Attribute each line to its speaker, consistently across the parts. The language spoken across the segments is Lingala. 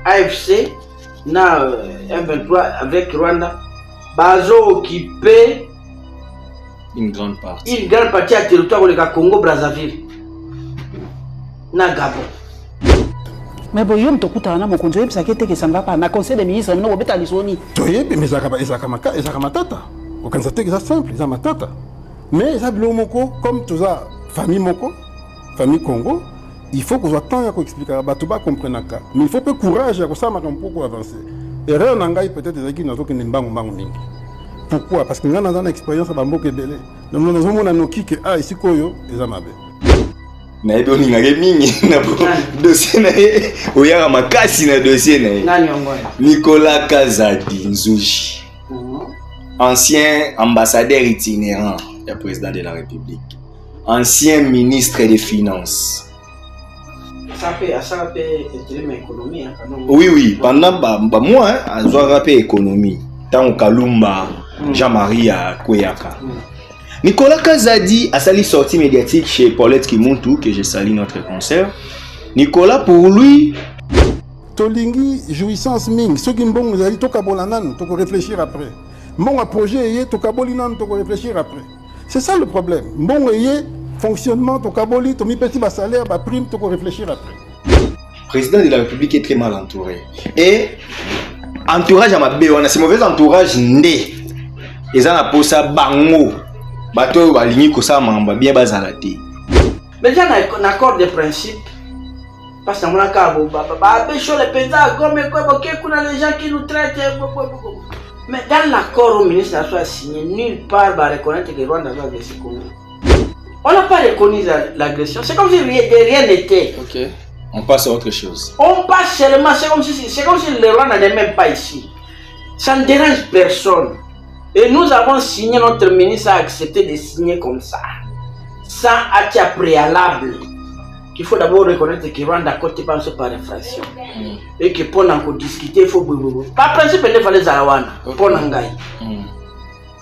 Speaker 1: AFC na M23 avec Rwanda bazo occupé
Speaker 2: une grande partie
Speaker 1: du territoire du Congo Brazzaville na Gabon.
Speaker 3: Mais bon, yom tokuta na mokonzi yebisa kete ke sanga pa na conseil des ministres no bobeta lisoni.
Speaker 4: Toyebi mais ezaka matata. Okanza te eza simple, eza matata. Mais eza bilo moko comme toza famille moko, famille Congo, il faut qu'on soit temps ya ko expliquer ba to ba comprendre ka. Mais il faut peu courage ya ko sama comme pour avancer. Erreur na ngai peut-être ezaki na zoke mbangu mingi. Pourquoi? Parce que nga na une expérience ba mboka ebele. Donc nous avons na noki que ici koyo eza mabe.
Speaker 2: Na ebe oningake mingi na dossier na ye oyaka makasi na dossier na ye.
Speaker 1: Nani ongoya?
Speaker 2: Nicolas Kazadi Nzuji, ancien ambassadeur itinérant du président de la République, ancien ministre des Finances.
Speaker 1: Ça peut être l'économie.
Speaker 2: Oui, pendant moi, on a rappelé l'économie. Tant Kalumba, Jean-Marie Kweyaka. Nicolas Kazadi a sali sortie médiatique chez Paulette Kimuntu, que je salue notre concert. Nicolas, pour lui,
Speaker 4: tolingi jouissance ming, ceux qui mbongo zali tokabola nanu, toko réfléchir après. Mbongo projet yé tokaboli nanu, toko réfléchir après. C'est ça le problème. Mbongo yé fonctionnement tokaboli, tomi petit bas salaire, bas prime, toko réfléchir après.
Speaker 2: Le président de la République est très mal entouré. Et entourage à ma béona, c'est mauvais entourage ndé. Et ça n'a pas ça bango. Bato balingi ko ça mamba bien bazalati.
Speaker 1: Mais déjà un accord de principe. Parce que mon accord les paysans comme les gens qui nous traitent. Mais dans l'accord au ministre a signé, nulle part va reconnaître que Rwanda a agressé Congo. On n'a pas reconnu l'agression. C'est comme si rien n'était.
Speaker 2: Ok. On passe à autre chose.
Speaker 1: On passe seulement, c'est comme si le Rwanda n'est même pas ici. Ça ne dérange personne. Et nous avons signé, notre ministre a accepté de signer comme ça. Sans acte préalable. Il faut d'abord reconnaître que Rwanda côté pense par infraction. Et que pour en discuter, il faut. Par principe, il fallait Zalawana. Pour Nangai.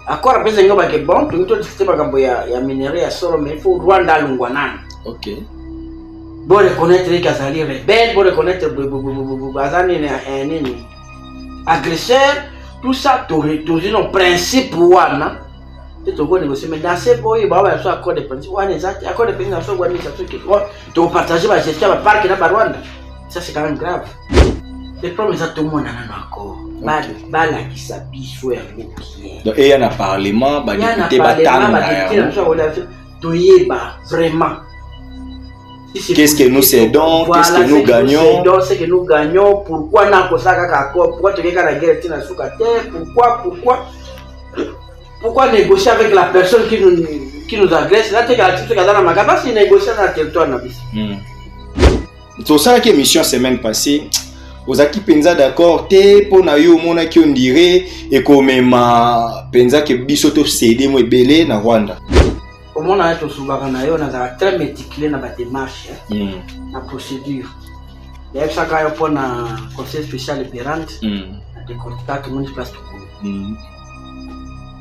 Speaker 1: Accord après c'est que bon, tout discuter par exemple il y a minerai à solo, mais il faut Rwanda Lungwanan.
Speaker 2: Ok.
Speaker 1: Bon reconnaître les Kazali rebelles, bon reconnaître Bazani agresseur, tout ça, toujours un principe ouana. C'est tout quoi négocier, mais dans ces boys, il va y avoir un accord de principe. Ouana exact, accord de principe, ça ouana ça truc. Tu vas partager ma gestion avec parc dans Rwanda. Ça c'est quand même grave. Le problème c'est tout le monde a un accord. Bala qui s'habille sur un bouquet.
Speaker 2: Donc il y a un parlement, bah député battant.
Speaker 1: Vraiment.
Speaker 2: Qu'est-ce que nous cédons, qu'est-ce que nous gagnons?
Speaker 1: Ce que nous gagnons, pourquoi nous avons pourquoi tu regardes la guerre pourquoi négocier avec la personne qui nous agresse? Là, tu regardes si négocier dans le territoire.
Speaker 2: C'est ça que mission semaine passée. Aux acquis penza d'accord, te pour na yo mona qui on dirait et comme ma penza que bisoto cédé mo belé na Rwanda.
Speaker 1: Comment on a été souvent très méticuleux dans la démarche, la procédure. D'ailleurs, chaque fois qu'on a un conseil spécial opérant, des contacts, tout le place tout.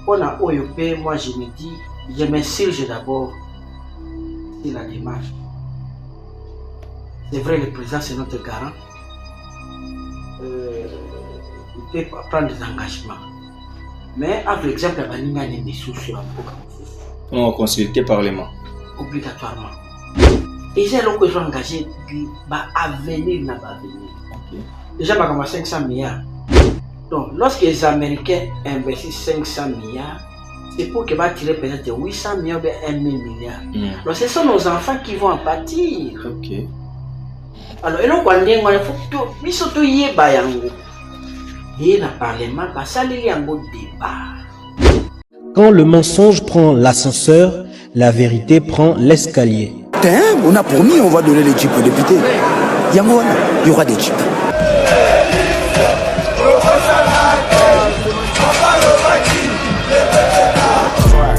Speaker 1: On a OYP, moi je me dis, je m'insurge d'abord sur la démarche. C'est vrai, le président c'est notre garant. Il peut prendre des engagements. Mais, par exemple, il y a des ressources sur la programme.
Speaker 2: On va consulter le Parlement.
Speaker 1: Obligatoirement. Et j'ai l'occasion que engagé à venir, n'a pas venir. Déjà, il y a 500 milliards. Donc, lorsque les Américains investissent 500 milliards, c'est pour qu'ils vont tirer peut-être 800 milliards ou 1 000 milliards. Donc, ce sont nos enfants qui vont en pâtir.
Speaker 2: Ok.
Speaker 1: Alors, il faut que surtout y ait bayango. Et le Parlement, ça il y a un beau débat.
Speaker 5: Quand le mensonge prend l'ascenseur, la vérité prend l'escalier.
Speaker 6: On a promis, on va donner les jeeps aux députés. Il y aura des jeeps.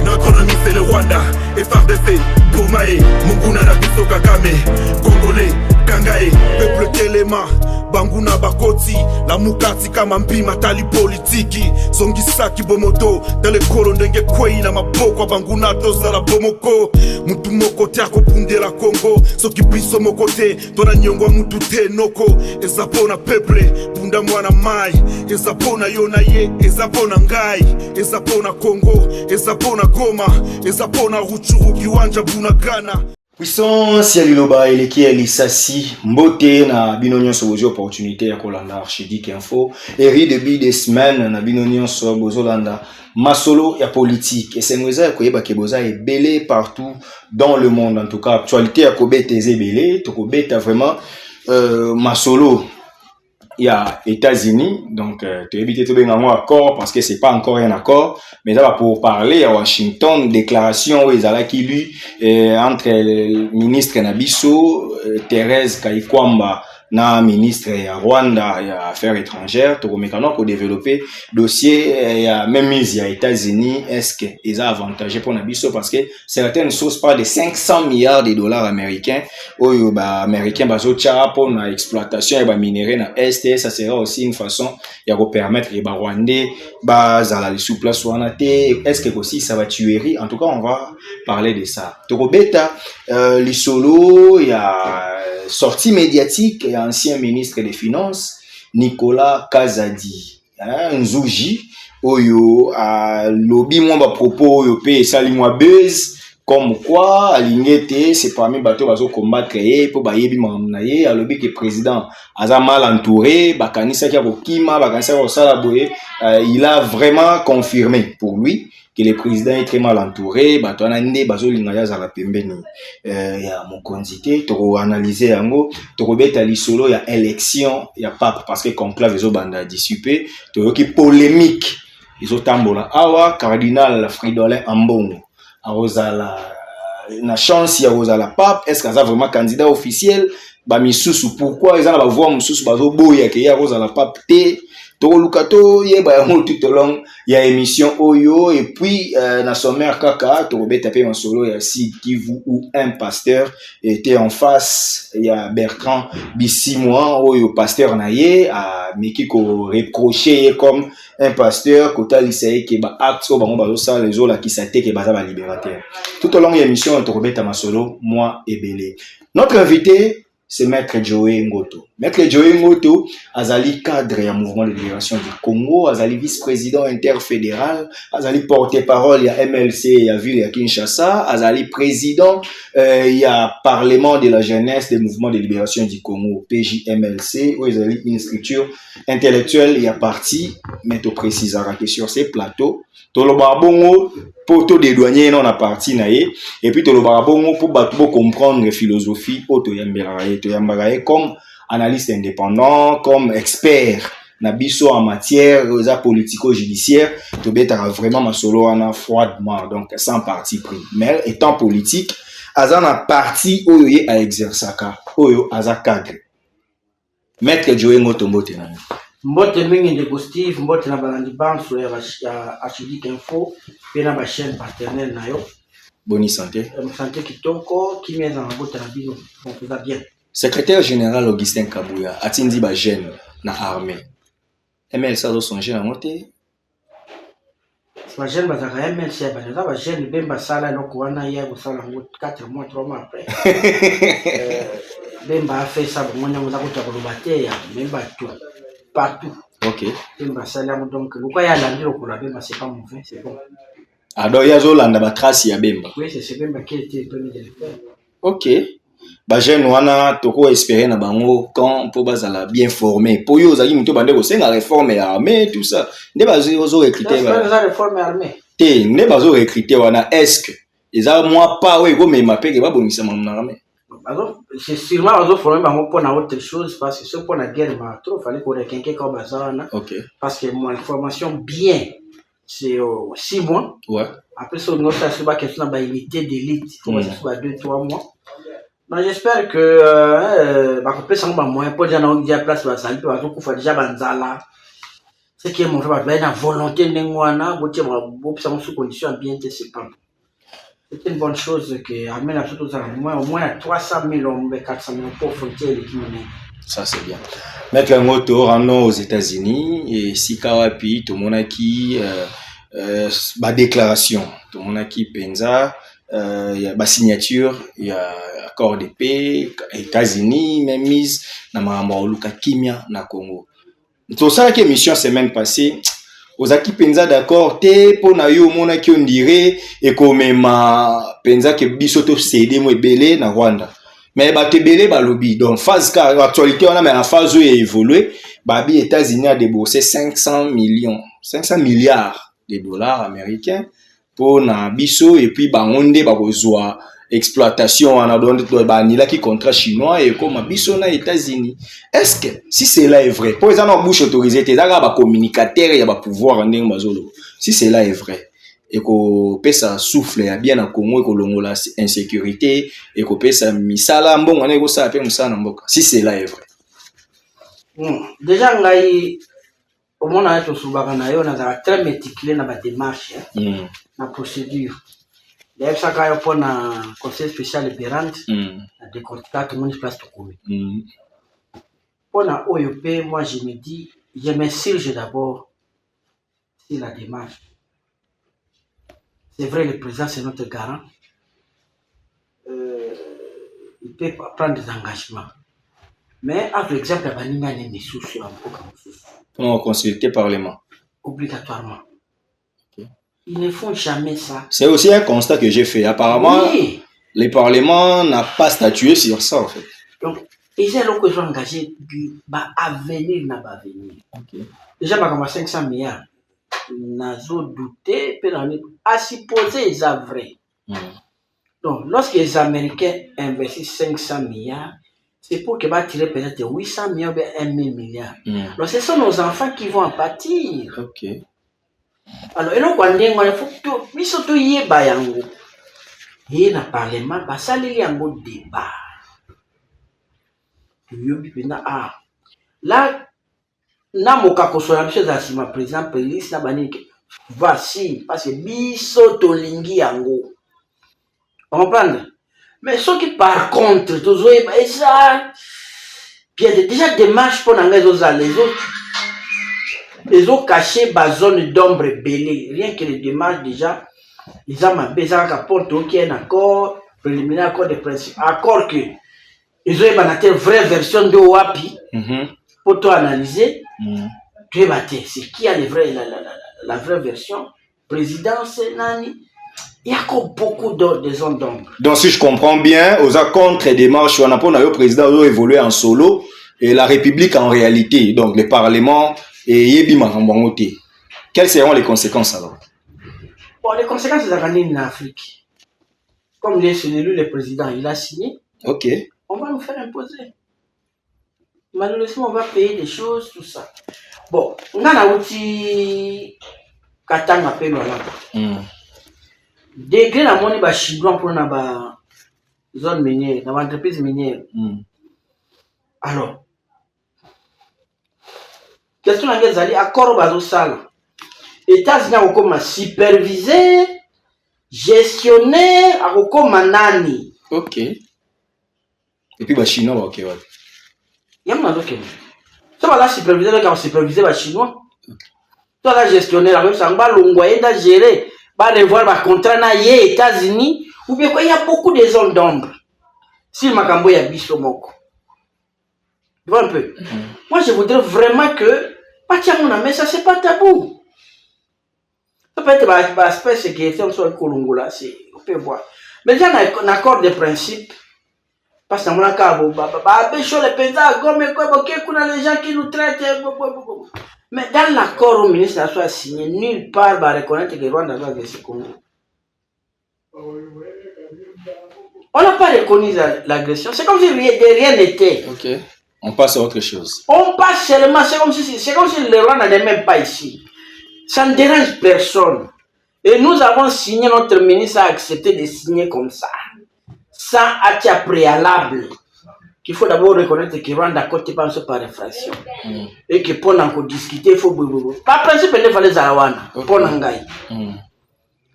Speaker 7: Notre ennemi c'est le Rwanda, FRDC, Gomae, Munguna Nabiso Kagame, Congolais, Kangae, peuple Téléma, banguna bakoti la mukati kama mpima tali politiki zongisaki bomoto tele kolo ndenge kwei na maboko banguna tozala bomoko mutu moko te akopundela Kongo soki biso moko te tona nyongwa mutu te noko ezapona peuple bunda mwana mai ezapona yona ye ezapona ngai ezapona Kongo ezapona Goma ezapona Ruchuru kiwanja Bunagana.
Speaker 2: Puissance ya liloba eleki ya lisasi mbote na bino nyonso bozi opportunité ya kolanda Archidic Info eri depuis des semaines na bino nyonso bozolanda masolo ya politique esengweza ya koyeba ke boza ebele partout dans le monde, en tout cas actualité ya kobeta ezebele to kobeta vraiment masolo il y a États-Unis, donc tu évites tout bien un accord parce que c'est pas encore un accord, mais ça va pour parler à Washington, déclaration où ils allaient qui lui entre le ministre Nabiso, Thérèse Kayikwamba, na ministre ya Rwanda ya affaires étrangères, to komekano ko développer dossier ya même mise ya États-Unis, est-ce que ils a avantagé pour Nabiso parce que certaines sources parlent de 500 milliards de dollars américains oyo ba américain bazo cha pour na exploitation et ba minerais na est, ça sera aussi une façon ya permettre les Rwandais ba zala les sous place wana te, est-ce que aussi ça va tuerie, en tout cas on va parler de ça. To beta les solo ya sortie médiatique et ancien ministre des Finances Nicolas Kazadi Nzouji oyo a lobby moi ba propos oyo pe sali moi buzz comme quoi alingete c'est parmi bateau bazo combattre et pour bayebi mamnaye a lobby que président aza mal entouré bakanisa ki akokima bakanisa ko sala boye, il a vraiment confirmé pour lui que le président est très mal entouré, batona nde bazolinga ya za la pembeni ya mokonzi te to analyser yango to beta lisolo ya élection ya pape parce que conclave ezo banda dissipé to ki polémique ezo tambola awa cardinal Fridolin Ambongo arozala na chance ya rozala pape, est-ce que ça vraiment candidat officiel ba misusu pourquoi ils en ba voix misusu bazo boya ke ya rozala pape te to lukato yeba yango tout au long ya émission oyo et puis na sommaire kaka to beta pe solo ya Sid Kivu où un pasteur était en face ya Bertrand Bisimwa oyo pasteur naye a meki ko reprocher comme un pasteur kota lisaye ke ba acte ba bazo ça les autres qui s'attaque ke baza ba libérateur. Tout au long ya émission to beta masolo moi ebele. Notre invité c'est Maître Joey Ngoto. Maître Joey Ngoto, azali cadre ya mouvement de libération du Congo, azali vice-président interfédéral, azali porte-parole ya MLC ya ville ya Kinshasa, azali président ya parlement de la jeunesse des mouvements de libération du Congo, PJMLC, où azali une structure intellectuelle ya parti, mais to précisera que sur ces plateaux, toloba bongo poto dédouaner non na parti naé et puis toloba bongo pour battre comprendre philosophie auto yambara comme analyste indépendant, comme expert na biso en matière politico-judiciaire, to betara vraiment ma solo ana froidement, donc sans parti pris. Mais étant politique, azana parti oyo a exerçaka, oyo aza cadre. Maître Joey Ngoto mbote na.
Speaker 1: Mbote mingi ndeko Steve, mbote na balandi banso ya Archidic Info, pe na ba chaîne partenaire na yo.
Speaker 2: Bonne santé.
Speaker 1: Santé kitoko, qui met en mbote na bino, on va bien.
Speaker 2: Secrétaire général Augustin Kabouya, atindi ba jeune na armée. ML ça do songer na moté.
Speaker 1: Ba jeune bazaka ML ba jeune bemba sala no ko wana ya ko sala 4 mois 3 mois après. Bemba a fait ça bon on a ko ta ko bateya memba tout partout.
Speaker 2: OK.
Speaker 1: Bemba sala donc le quoi ya landiro ko la bemba c'est pas mauvais, c'est bon.
Speaker 2: Ado ya zo landa ba trace ya bemba.
Speaker 1: Oui, c'est bemba qui était donné de le faire.
Speaker 2: OK. Ba jeune wana toko espérer na bango quand pour bazala bien formé pour yo zaki muto bande ko senga réforme armée tout ça ne bazo recruter
Speaker 1: ba réforme armée
Speaker 2: te ne bazo recruter wana est-ce que eza moi pas ouais go me mapé ke ba bonisa mon armée
Speaker 1: bazo c'est sûrement bazo former bango pour na autre chose parce que ce pour la guerre ma trop fallait qu'on quelqu'un comme bazana.
Speaker 2: OK
Speaker 1: Parce que moi formation bien c'est 6 mois.
Speaker 2: Ouais.
Speaker 1: Après ça on a fait ba question ba unité d'élite faut passer sur 2-3 mois. Mais j'espère que bah peut ça moyen pour déjà on dire place ba sali ba ko fa déjà banzala. Ce qui est mon frère ba na volonté ndengwana botie ba ça sous condition bien c'est pas. C'est une bonne chose que amène à surtout ça au moins 300 000 hommes 400 000 pour frontière qui mener.
Speaker 2: Ça, c'est bien. Maître Moto, rendons aux États-Unis et si Kawapi, tout le monde a qui ma déclaration, tout le monde a qui Penza, il y a ma signature, il y a accord de paix, États-Unis, même mise, na Luka Kimia, na Congo. Tout ça, qui émission semaine passée, aux acquis Penza d'accord, te, pour na yo, mon qui on dirait, et comme ma Penza que bisoto cédé, moi, belé, na Rwanda. Mais bah te belé bah lobby donc phase car l'actualité on a mais la phase où est évolué bah les États-Unis a déboursé 500 milliards de dollars américains pour na biso et puis bah on dé bah besoin exploitation on a donné bah ni là qui contrat chinois et comme biso na États-Unis est-ce que si cela est vrai pour exemple bouche autorisée t'es là bah communicateur il y a bah pouvoir en bazolo si cela est vrai et qu'on peut ça souffler bien en Congo et qu'on longola insécurité et qu'on peut ça misala mbongo na ko ça pe musana mboka si cela est vrai
Speaker 1: déjà ngai au monde a to subaka na yo na très méticuleux na ba démarche na procédure d'ailleurs ça quand pour na conseil spécial libérant na décortiquer tout le monde place to komi pour na OYP moi je me dis je m'insurge d'abord sur la démarche. C'est vrai, le président, c'est notre garant. Il peut prendre des engagements. Mais, par exemple, il y a des sous
Speaker 2: on consulter le Parlement.
Speaker 1: Obligatoirement. Okay. Ils ne font jamais ça.
Speaker 2: C'est aussi un constat que j'ai fait. Apparemment, oui. Le Parlement n'a pas statué sur ça, en fait.
Speaker 1: Donc, ils ont engagé à venir, n'a pas venir. Okay. Déjà, par exemple, 500 milliards. Nazo douté, à supposer ils sont vrai. Donc, lorsque les Américains investissent 500 milliards, c'est pour qu'ils va tirer peut-être 800 milliards ou 1 000 milliards. Donc, ce sont nos enfants qui vont en pâtir.
Speaker 2: Ok.
Speaker 1: Alors, il faut que surtout y ait bayango. Et dans le Parlement, ça il y a un beau débat. Là, na moka kosola biso za sima président Pélis na banike voici parce que biso tolingi yango comprendre mais ce qui par contre toujours et ça bien déjà démarche pour nanga les autres cachés ba zone d'ombre belé rien que les démarches déjà ils ont ma besoin qu'apporte aucun accord préliminaire accord de principe accord que ils ont une vraie version de Wapi pour toi analyser. Tu es battu. C'est qui a la vraie version? Présidence, Nani. Il y a encore beaucoup de zones d'ombre.
Speaker 2: Donc, si je comprends bien, aux contre démarches, on a pour le président doit évoluer en solo et la République en réalité. Donc, le Parlement et Yébima en quelles seront les conséquences alors?
Speaker 1: Bon, les conséquences, c'est en Afrique. Comme il est élu, le président, il a signé.
Speaker 2: Ok.
Speaker 1: On va nous faire imposer. Malheureusement, on va payer des choses, tout ça. Bon, on a un outil Katanga Pelo là. Degré la monnaie ba chinois pour na zone minière, dans l'entreprise minière. Alors, question à les accord bazo sala. États-Unis a comme superviser, gestionnaire, a comme nani.
Speaker 2: Ok. Et puis, chinois, ok, ouais.
Speaker 1: Il y a un autre. Ça va là superviser, là, quand on superviser les Chinois. Toi, là, gestionnaire, là, ça va l'envoyer à gérer, va revoir le contrat na les États-Unis, ou bien quoi, il y a beaucoup de zones d'ombre. Si le Macambo y a biso moko. Tu vois un peu? Moi, je voudrais vraiment que, mais ça, c'est pas tabou. Ça peut être un aspect de sécurité, on soit le Colombo là, on peut voir. Mais il y a un accord de principe. Parce que les gens qui nous traitent. Mais dans l'accord au ministre a signé, nulle part va reconnaître que Rwanda doit agresser le Congo. On n'a pas reconnu l'agression. C'est comme si rien n'était.
Speaker 2: Ok. On passe à autre chose.
Speaker 1: On passe seulement, c'est comme si le Rwanda n'est même pas ici. Ça ne dérange personne. Et nous avons signé, notre ministre a accepté de signer comme ça. Sans acte préalable, qu'il faut d'abord reconnaître que Rwanda côté pense par infraction et que pour en discuter il faut par principe il fallait Zarawana pour n'engager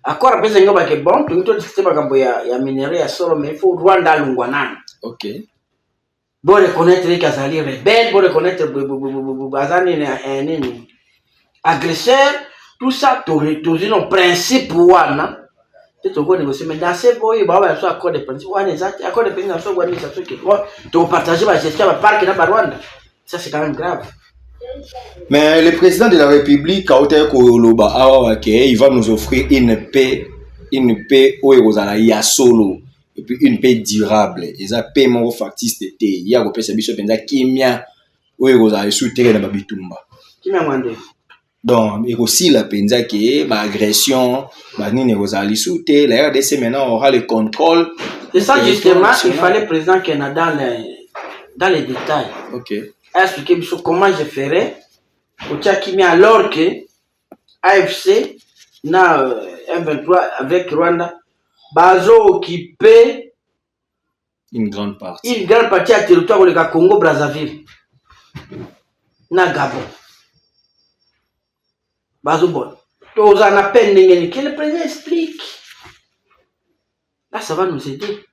Speaker 1: accord après c'est que bon tout discuter par exemple il y a minerai à solo mais il faut Rwanda lungwanana
Speaker 2: ok
Speaker 1: Bon reconnaître les Kazali rebelles, bon reconnaître Bazani agresseur, tout ça, tous nos principes ouana. Tu vas négocier, mais dans ces boys, il va y avoir un accord de principe. Accord de principe, tu vas partager la gestion du parc dans Rwanda. Ça, c'est quand même grave.
Speaker 2: Mais le président de la République, il va nous offrir une paix où il y a solo. Et puis une paix durable. Et ça, paix mon factice de thé. Il y a un peu de choses qui m'a où il a soutenu dans Bitumba.
Speaker 1: Qui m'a demandé?
Speaker 2: Donc, il y a aussi la penza qui est agression, ni Rosalie Souté, la RDC maintenant aura le contrôle.
Speaker 1: C'est ça justement, il fallait le président qui est dans les détails.
Speaker 2: Ok.
Speaker 1: Expliquer comment je ferais au Tchakimi alors que AFC na M23 avec Rwanda bazo occupé
Speaker 2: une grande partie
Speaker 1: à territoire de Congo Brazzaville na Gabon. Bazo bon. Tous en appel que le président explique. Là ça va nous aider.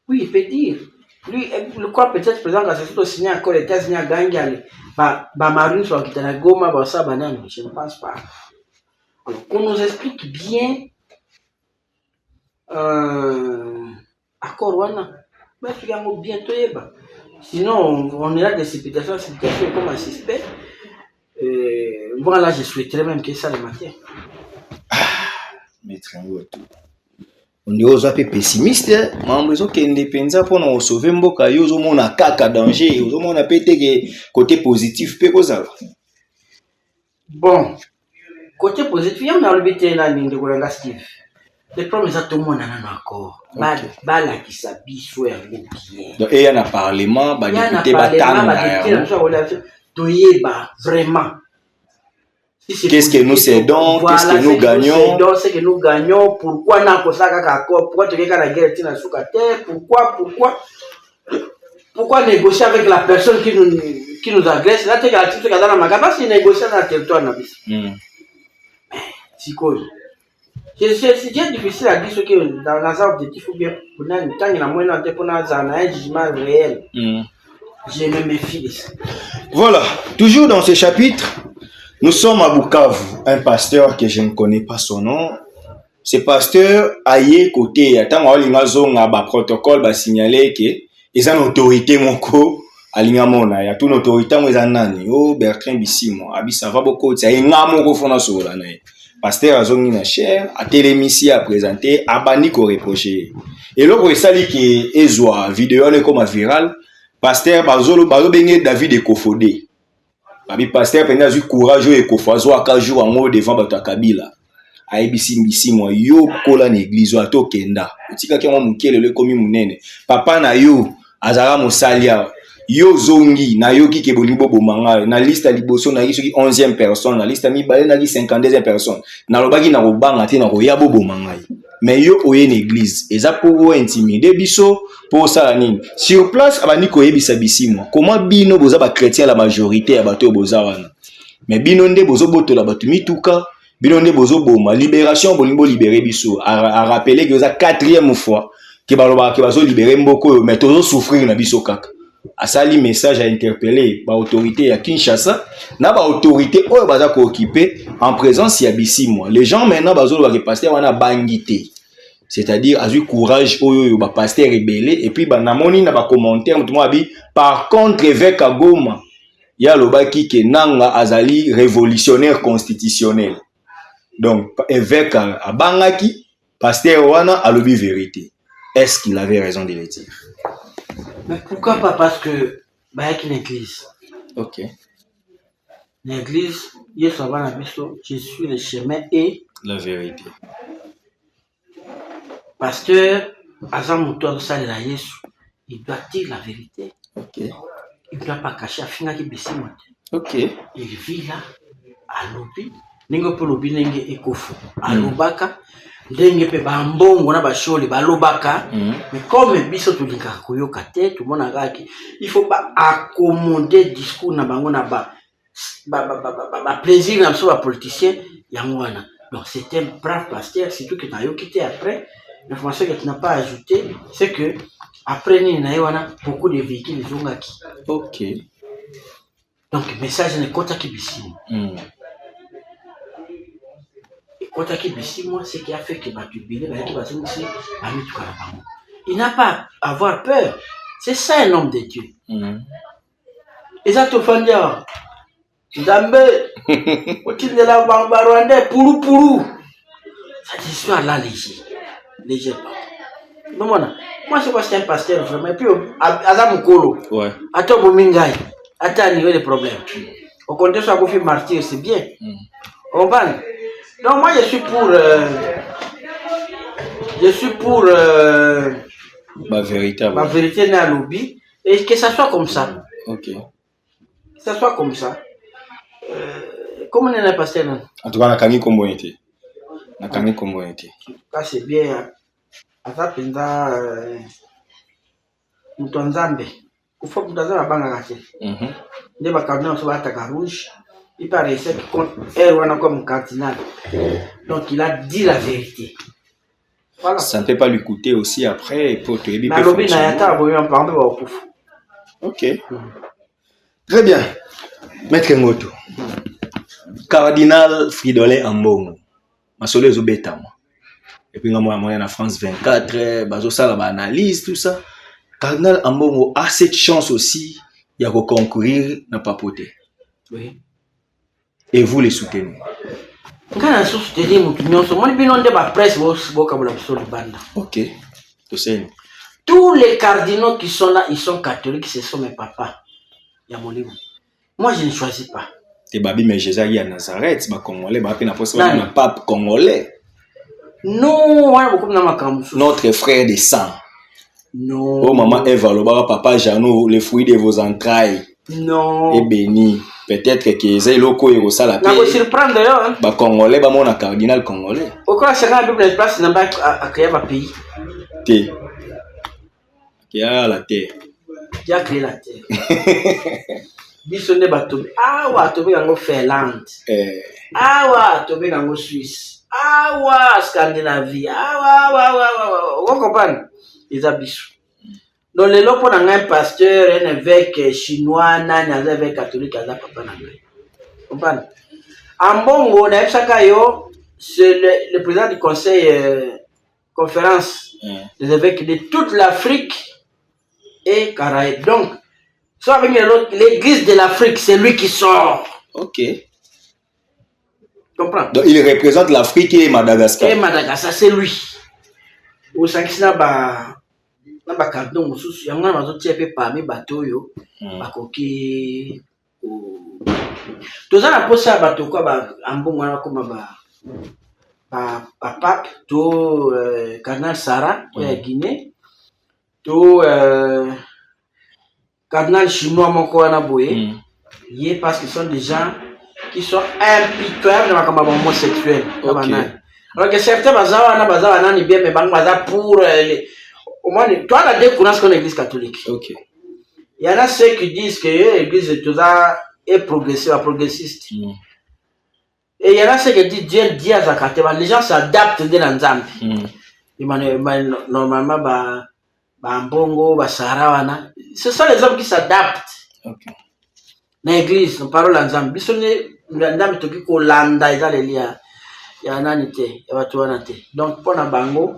Speaker 1: Oui, il peut dire. Lui, le quoi peut-être président quand c'est tout signé encore les thèses à Gangali. Marine soit quitté la Goma, ça banane, je ne pense pas. Alors, qu'on nous explique bien accord wana. Mais finalement bientôt sinon on ira des civilisations comme un suspect. Voilà, je souhaiterais même que ça le matin.
Speaker 2: Maître Ngoto. On est aux peu pessimiste, membres sont indépendants pour nous sauver mboka yo zo mona kaka danger, zo mona pété que côté positif pe koza.
Speaker 1: Bon, côté positif, on a le bété là ni de Golanga Steve. Le problème c'est tout le monde en a encore. Bala qui s'habille soit bien.
Speaker 2: Donc il y a un parlement, ba député ba tanga.
Speaker 1: Toyeba vraiment.
Speaker 2: Qu'est-ce que nous cédons, voilà, qu'est-ce que nous gagnons?
Speaker 1: C'est que nous gagnons. Pourquoi n'a pas ça d'accord? Pourquoi tu regardes la guerre tina soukate? Pourquoi négocier avec la personne qui nous agresse? Là tu regardes la type dans la magaba, c'est négocier dans le territoire nabis. C'est quoi? C'est bien difficile à dire ce que dans la zone objectif ou bien pour nous tant il y a moins de pour nous un jugement réel. Je me méfie de ça.
Speaker 2: Voilà, toujours dans ce chapitre. Nous sommes à Bukavu, un pasteur que je ne connais pas son nom. Ce pasteur a yé côté, attends, on a protocole signalé que ils ont une autorité moko alingamona, il y a toute une autorité moi nani, oh Bertrand Bissimo, abisa va beaucoup, c'est un ngamo fona sola na. Pasteur a zongi na cher, a télémissi à présenter, a bani ko reprocher. Et là pour ça qui ezwa vidéo le comme viral, pasteur bazolo benye David Ekofodé. Abi pasteur pendant du courage et kofazo aka jour en mode devant bata Kabila. Aibisi mbisi mo yo kola na église wa to kenda. Otika ke mo mukele le komi munene. Papa na yo azara mosalia. Yo zongi na yo ki ke bolibo bomanga na liste liboso na ki 11e personne na liste mi balé na ki 52e personne. Na lobaki na robanga te na ko ya bomanga. Mais yo oye na église eza pour intimider biso pour ça nini. Sur place abani ko yebisa bisimo. Comment bino boza ba chrétien la majorité ya bato boza wana. Mais bino nde bozo botola bato mituka, bino nde bozo boma libération bolimbo libérer biso a rappeler que ça 4e fois que baloba que bazo libérer mboko mais tozo souffrir na biso kaka. Asali message à interpeller ba autorité ya Kinshasa na ba autorité oyo baza ko occuper en présence ya bisimo. Les gens maintenant bazo ba pasteur wana bangité. C'est-à-dire a eu courage oyo ba pasteur rebelle et puis ba namoni na ba commentaire mutu abi par contre évêque Goma ya lobaki ke nanga azali révolutionnaire constitutionnel. Donc évêque a bangaki pasteur wana alobi vérité. Est-ce qu'il avait raison de le dire?
Speaker 1: Mais pourquoi pas? Parce que bah y a une église.
Speaker 2: OK.
Speaker 1: L'église, je suis le chemin et
Speaker 2: la vérité.
Speaker 1: Pasteur, Azamuto Salila Yesu, il doit dire la vérité.
Speaker 2: OK.
Speaker 1: Il ne doit pas cacher à finir qui baisse.
Speaker 2: OK.
Speaker 1: Il vit là, à l'obi. Ningo pe lobi nenge ekofu. À l'obaka. Ndenge pe bambongo na basholi balobaka. Mais comme biso tulika koyoka te, tout le monde a dit il faut pas accommoder discours na bango na ba plaisir na so ba politicien yangwana. Donc c'est un brave pasteur, surtout que na yo quitté après. L'information que tu n'as pas ajoutée, c'est que après il y a beaucoup de véhicules qui ont acquis.
Speaker 2: Ok.
Speaker 1: Donc le message n'est qu'au qui bissi. Kota qui bissi moi c'est qui a fait que Batubile il n'a pas à avoir peur. C'est ça un homme de Dieu. Et ça te fait dire Ndambe au-dessus de la Rwandais poulou. Cette histoire là léger pas. Donc voilà. Moi je vois c'est un pasteur vraiment et puis Azam Kolo. Ouais. Attends Bomingai. Attends niveau des problèmes. Au contraire ça vous fait martyr c'est bien. On comprend. Donc moi je suis pour
Speaker 2: ma
Speaker 1: vérité n'est à lobby et que ça soit comme ça.
Speaker 2: Ok.
Speaker 1: Que ça soit comme ça. Comment on est passé là?
Speaker 2: En tout cas, on a gagné comme on était.
Speaker 1: Ça c'est bien. Asa penda Mtonzambe. Kufa Mtonzambe banga kate. Nde bakabina so bataka rouge. Il paraît que compte Erwana comme cardinal. Donc il a dit la vérité. Voilà.
Speaker 2: Ça ne peut pas lui coûter aussi après pour te aider. Ok. Très bien. Maître Ngoto. Cardinal Fridolin Ambongo. Masolo ezobetama. Et puis moi en France 24, bazo sala ba analyse tout ça. Cardinal Ambongo a cette chance aussi il y a de concourir na papoter.
Speaker 1: Oui.
Speaker 2: Et vous les soutenez.
Speaker 1: Quand on soutient nous, on dit non de presse ok. Tous les cardinaux qui sont là, ils sont catholiques, ce sont mes papas. Moi, je ne choisis pas.
Speaker 2: Et babi mais Jésus à Nazareth, ba congolais, ba pe na poste na pape congolais.
Speaker 1: Non, on a beaucoup de
Speaker 2: notre frère de sang.
Speaker 1: Non.
Speaker 2: Oh maman Eva, le papa Jeannot, les fruits de vos entrailles.
Speaker 1: Non.
Speaker 2: Et béni. Peut-être que c'est loko et ça la paix.
Speaker 1: Na vous surprendre d'ailleurs.
Speaker 2: Ba congolais, ba mon cardinal congolais.
Speaker 1: Pourquoi c'est la Bible place n'a pas à créer un pays?
Speaker 2: Qui a la terre.
Speaker 1: Qui a créé la terre. Bisonne bateau. Ah wa tobe yango Finlande. Ah wa tobe yango Suisse. Ah wa Scandinavie. Ah wa. Vous comprenez? Les abissous. Donc les locaux n'ont un pasteur, un évêque chinois, un évêque catholique, un papa n'angai. Comprenez? En Bongo, c'est le président du conseil conférence des évêques de toute l'Afrique et Caraïbes. Donc, soit avec l'église de l'Afrique, c'est lui qui sort.
Speaker 2: Ok.
Speaker 1: Comprends?
Speaker 2: Donc il représente l'Afrique et Madagascar.
Speaker 1: Et Madagascar, c'est lui. Au Sankisna, na bakardon mususu yango na bazotia pe parmi bato yo bakoki toza na posa bato kwa ba ambongo na koma ba pape to cardinal Sarah ya Guinée to cardinal chinois moko na boye yé parce que sont des gens qui sont impitoyables dans makamba homosexuel. Alors que certains bazawa ni bien mais bang baza pour au moins, toi, la découverte qu'on l'église catholique.
Speaker 2: Ok.
Speaker 1: Il y en a ceux qui disent que l'église est progressiste. Et il y en a ceux qui disent Dieu dit à Zakateba. Les gens s'adaptent de l'ensemble. Normalement, Mbongo, Sarawana. Ce sont les hommes qui s'adaptent.
Speaker 2: Ok.
Speaker 1: Dans l'église, on parle l'ensemble. Ils sont l'ensemble qui Kolanda, ils ont les liens. Il y en a nité, il y a tout un été. Donc, pour la bango,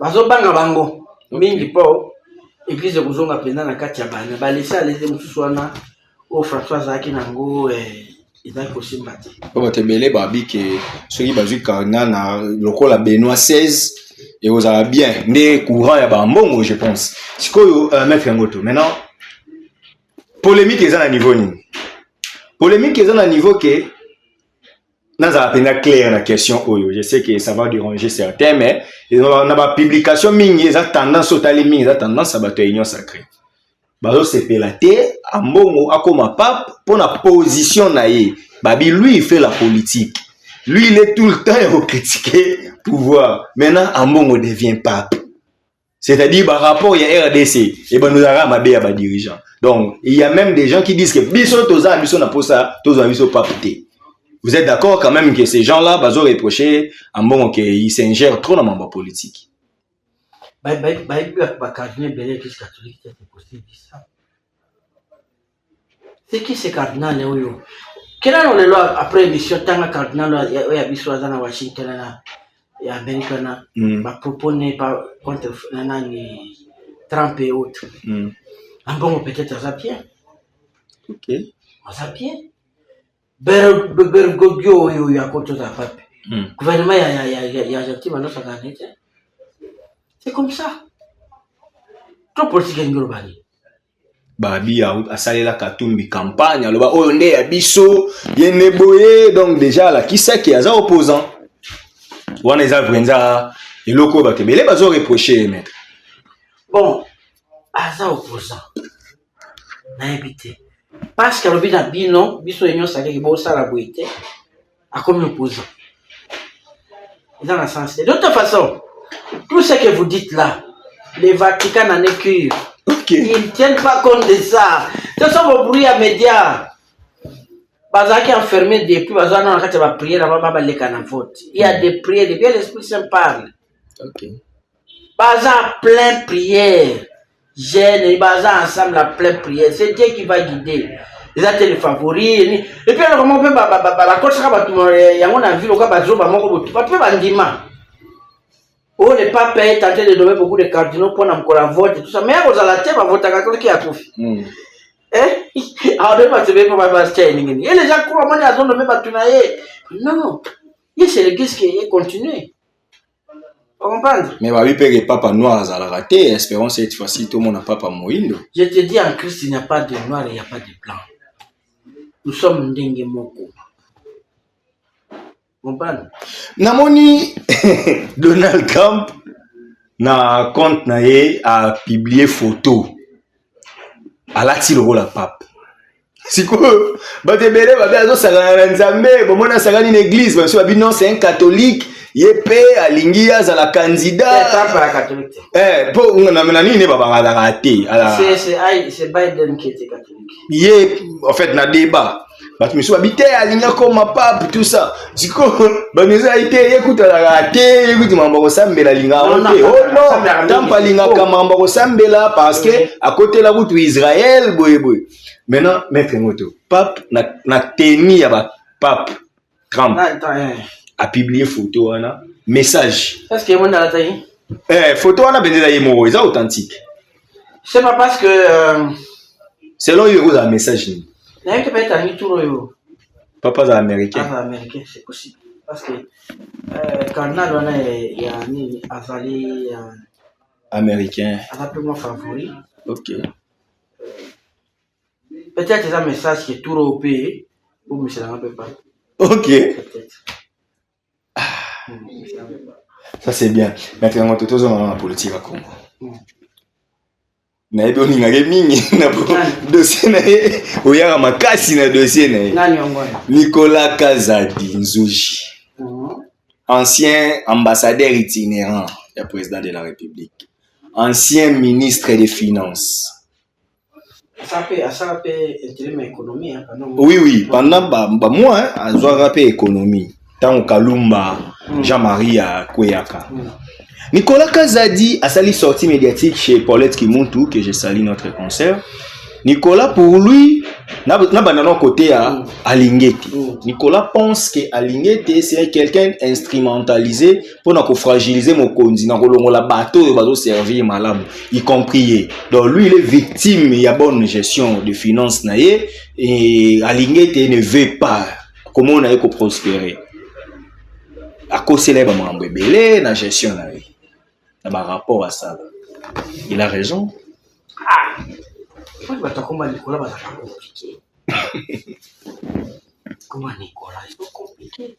Speaker 1: bazobanga bango mingi po église de kuzonga penda na kati ya bana ba laisser aller mususu wana o François Zaki nango eza ko simbati
Speaker 2: po batebele babi ke soki bazui cardinal na lokola Benoît XVI et aux bien ndé courant ya bambongo je pense sikoyo maître Ngoto maintenant polémique eza na niveau nini polémique eza na niveau que dans la peine claire la question oyo je sais que ça va déranger certains mais dans la publication mingi eza tendance au tali mingi eza tendance à battre union sacrée bazo se pelater ambongo akoma pape pour la position na ye babi lui il fait la politique lui il est tout le temps critiquer pouvoir maintenant ambongo devient pape c'est-à-dire par rapport il y a RDC et ben nous avons mabé à ba dirigeant donc il y a même des gens qui disent que biso toza biso na posa toza biso pape té Vous êtes d'accord quand même que ces gens-là, bazo reproché en bon qu'ils s'ingèrent trop dans le monde politique.
Speaker 1: Cardinal Belé, l'église catholique, c'est possible ça. C'est qui ces cardinals là? Quel est le loi après l'émission tant que cardinal il y a biso à Washington là et Amérique là, va proposer par contre Trump et autres. En bon peut-être ça bien.
Speaker 2: Ok.
Speaker 1: Ça bien. Bergoglio il y a contre ça pas. Gouvernement il y a gentil maintenant ça gagne. C'est comme ça. Trop politique global.
Speaker 2: Babi a salé la Katumbi campagne, alors on est à Bisso, yene boye, donc déjà là qui c'est qui est opposant. On est à Brenza et loko ba kebele bazo reprocher maître.
Speaker 1: Bon, aza opposant. Na éviter. Parce que le bina bino, biso yenyo sale ki bo sala boité. A comme opposant. Dans la sens. De toute façon, tout ce que vous dites là, les Vatican n'en est que
Speaker 2: Okay.
Speaker 1: ils ne tiennent pas compte de ça. Ce sont vos bruits à médias. Baza qui est enfermé depuis, Baza n'a pas prier, il y a des prières, depuis l'Esprit Saint parle.
Speaker 2: Okay.
Speaker 1: Baza plein prière. Jeune, Baza ensemble à plein prière. C'est Dieu qui va guider. Ils ont les favoris. Et puis, comment on peut la course, il y a un avis, oh, le pape est tenté de donner beaucoup de cardinaux pour nous vote et tout ça. Mais vous allez la vote à quelqu'un qui a tout fait. Eh? Alors, on va se faire pour ma et les gens croient que les gens ne pas tout. Non. C'est l'église qui est continuée. Vous comprenez?
Speaker 2: Mais oui, le papa noir a raté. Espérons cette fois-ci tout le monde n'a pas moïndo.
Speaker 1: Je te dis, en Christ, il n'y a pas de noir et il n'y a pas de blanc. Nous sommes Ndenge Moko.
Speaker 2: Namoni Donald Trump na compte na ye a publié photo à la tiro la pape. Siko batebele babe azo sala na nzambe bomona sala ni église parce que non c'est un catholique yepé alingia za la candidat
Speaker 1: catholique.
Speaker 2: Pour na nini baba la raté
Speaker 1: c'est Biden qui était catholique.
Speaker 2: Yé en fait na débat. Parce que monsieur habité alinga comme ma pape tout ça. Siko ba nous a été écoute la raté écoute mambo sambela linga oh non tampa linga kama mambo sambela parce que à côté la route Israël boy. Maintenant maître moto pape na teni ya ba pape Trump a publié photo wana message.
Speaker 1: Est-ce que mon la taille
Speaker 2: photo wana bendela yemo est authentique.
Speaker 1: C'est pas parce que
Speaker 2: selon eux vous a message ni.
Speaker 1: Il y a peut-être un tour
Speaker 2: Papa est américain.
Speaker 1: Américain, c'est possible. Parce que Cardinal, il y a un Azali
Speaker 2: américain.
Speaker 1: Azali favori.
Speaker 2: Ok.
Speaker 1: Peut-être c'est un message qui est tout européen. Ou mais c'est un peu pas.
Speaker 2: Ok.
Speaker 1: Peut-être.
Speaker 2: Ça c'est bien. Maintenant, on est dans la politique à Congo. Na ebe oninga ke mingi na dossier na ye oyaka makasi na dossier na ye Nicolas Kazadi Nzuji, ancien ambassadeur itinérant du président de la République, ancien ministre des Finances.
Speaker 1: Ça peut intérim économie.
Speaker 2: Oui, pendant moi azwaka pe économie tant Kalumba Jean-Marie Kweyaka. Nicolas Kazadi a sali sortie médiatique chez Paulette Kimuntu, que je salue notre concert. Nicolas, pour lui, n'a pas côté à Alingeti. Nicolas pense que Alingeti c'est quelqu'un instrumentalisé pour nous fragiliser mon condi, nous la bateau de bateau servir malade, y compris. Donc lui il est victime, il y a bonne gestion de finances naie et Alingeti ne veut pas comment on a éco prospérer. À cause c'est les membres belé na gestion naie. Par rapport à ça, il a raison.
Speaker 1: Comment Nicolas va être compliqué? Comment Nicolas c'est compliqué?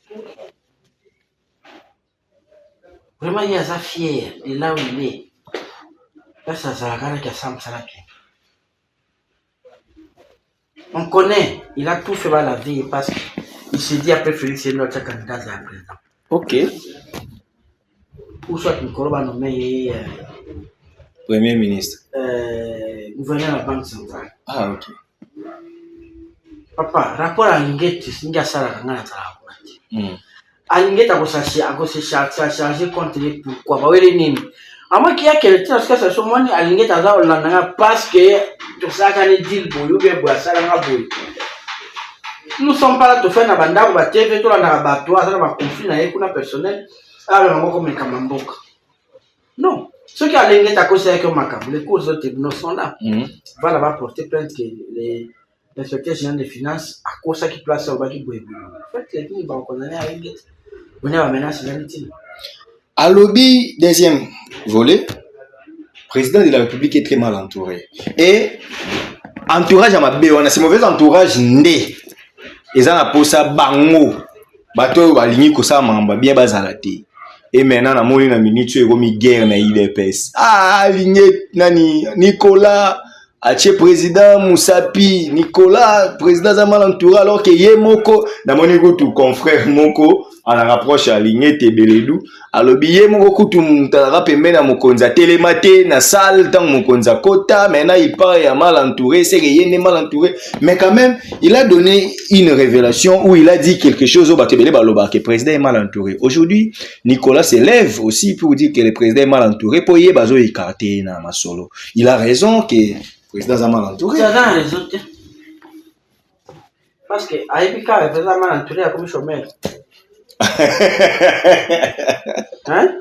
Speaker 1: Vraiment, il y a ça fier de là où il est. Là, ça a l'air qu'il ça la bien. On connaît, il a tout fait dans la vie parce qu'il s'est dit après Félix, c'est notre candidat à la présidence.
Speaker 2: Ok.
Speaker 1: Ou soit Nicolas va nommer
Speaker 2: Premier ministre.
Speaker 1: Gouverneur de la Banque centrale.
Speaker 2: Ah, ok.
Speaker 1: Papa, rapport à Lingeti, c'est une sala à la Alingeta à se charger contre les pourquoi. Bah, oui, les à moi qui a quelqu'un, parce que ça soit moi, Alingeta à la parce que tout ça, quand il dit, bon, il y a ça, nous ne sommes pas là pour faire un banda, on va TV, tout là, dans la toi, ça va conflit, dans les personnel, alors on va comme Kamamboka. Non. Ceux qui Alingeta à cause de Makam, les causes de tribunaux sont là. Va là-bas porter plainte que l'inspecteur général des finances, à cause de qui place au bas qui bouille. En fait, les gens vont condamner à Alingeta. On est à menace de l'unité.
Speaker 2: À lobby, deuxième volet, président de la République est très mal entouré. Et entourage à ma bé, on a ce mauvais entourage né. Ils ont appelé ça bango. Bateau va ligner que ça m'a bien bazalaté. Et maintenant, on a une minute, tu es comme guerre na IDPS. Ah, ligné nani Nicolas, Ache président Moussapi, Nicolas, président a mal entouré alors que yé moko, na mon égo tout confrère moko, on a rapproché à ligné Tebeledou. Alors billet moko tout m'tala pembe na mokonza télématé na salle tant mokonza kota, maintenant il part et a mal entouré, c'est que yé mal entouré, mais quand même il a donné une révélation où il a dit quelque chose au Batebele Baloba que le président est mal entouré. Aujourd'hui, Nicolas s'élève aussi pour dire que le président est mal entouré pour y bazo écarté na masolo. Il a raison que le président est mal entouré.
Speaker 1: Tu as raison. Parce que Aïbika, le président est mal entouré comme chômeur. Hein?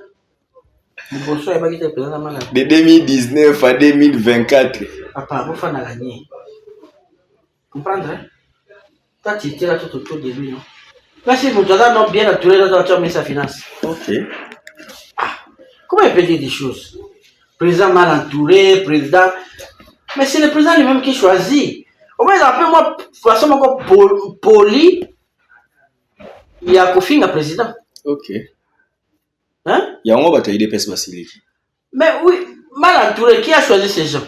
Speaker 2: De 2019 à 2024.
Speaker 1: Papa, vous faites gagner. Comprendre? Toi, tu étais là tout autour de lui, non? Là, si vous avez bien entouré, tu as mis sa finance.
Speaker 2: Ok.
Speaker 1: Comment il peut dire des choses? Président mal entouré, président. Mais c'est le président lui-même qui choisit. Au moins, appelle-moi, de toute façon, encore poli. Il y a Kofi, le président.
Speaker 2: Ok.
Speaker 1: Hein?
Speaker 2: Il y a un bataille de pes Basiliki.
Speaker 1: Mais oui, mal entouré, qui a choisi ces gens?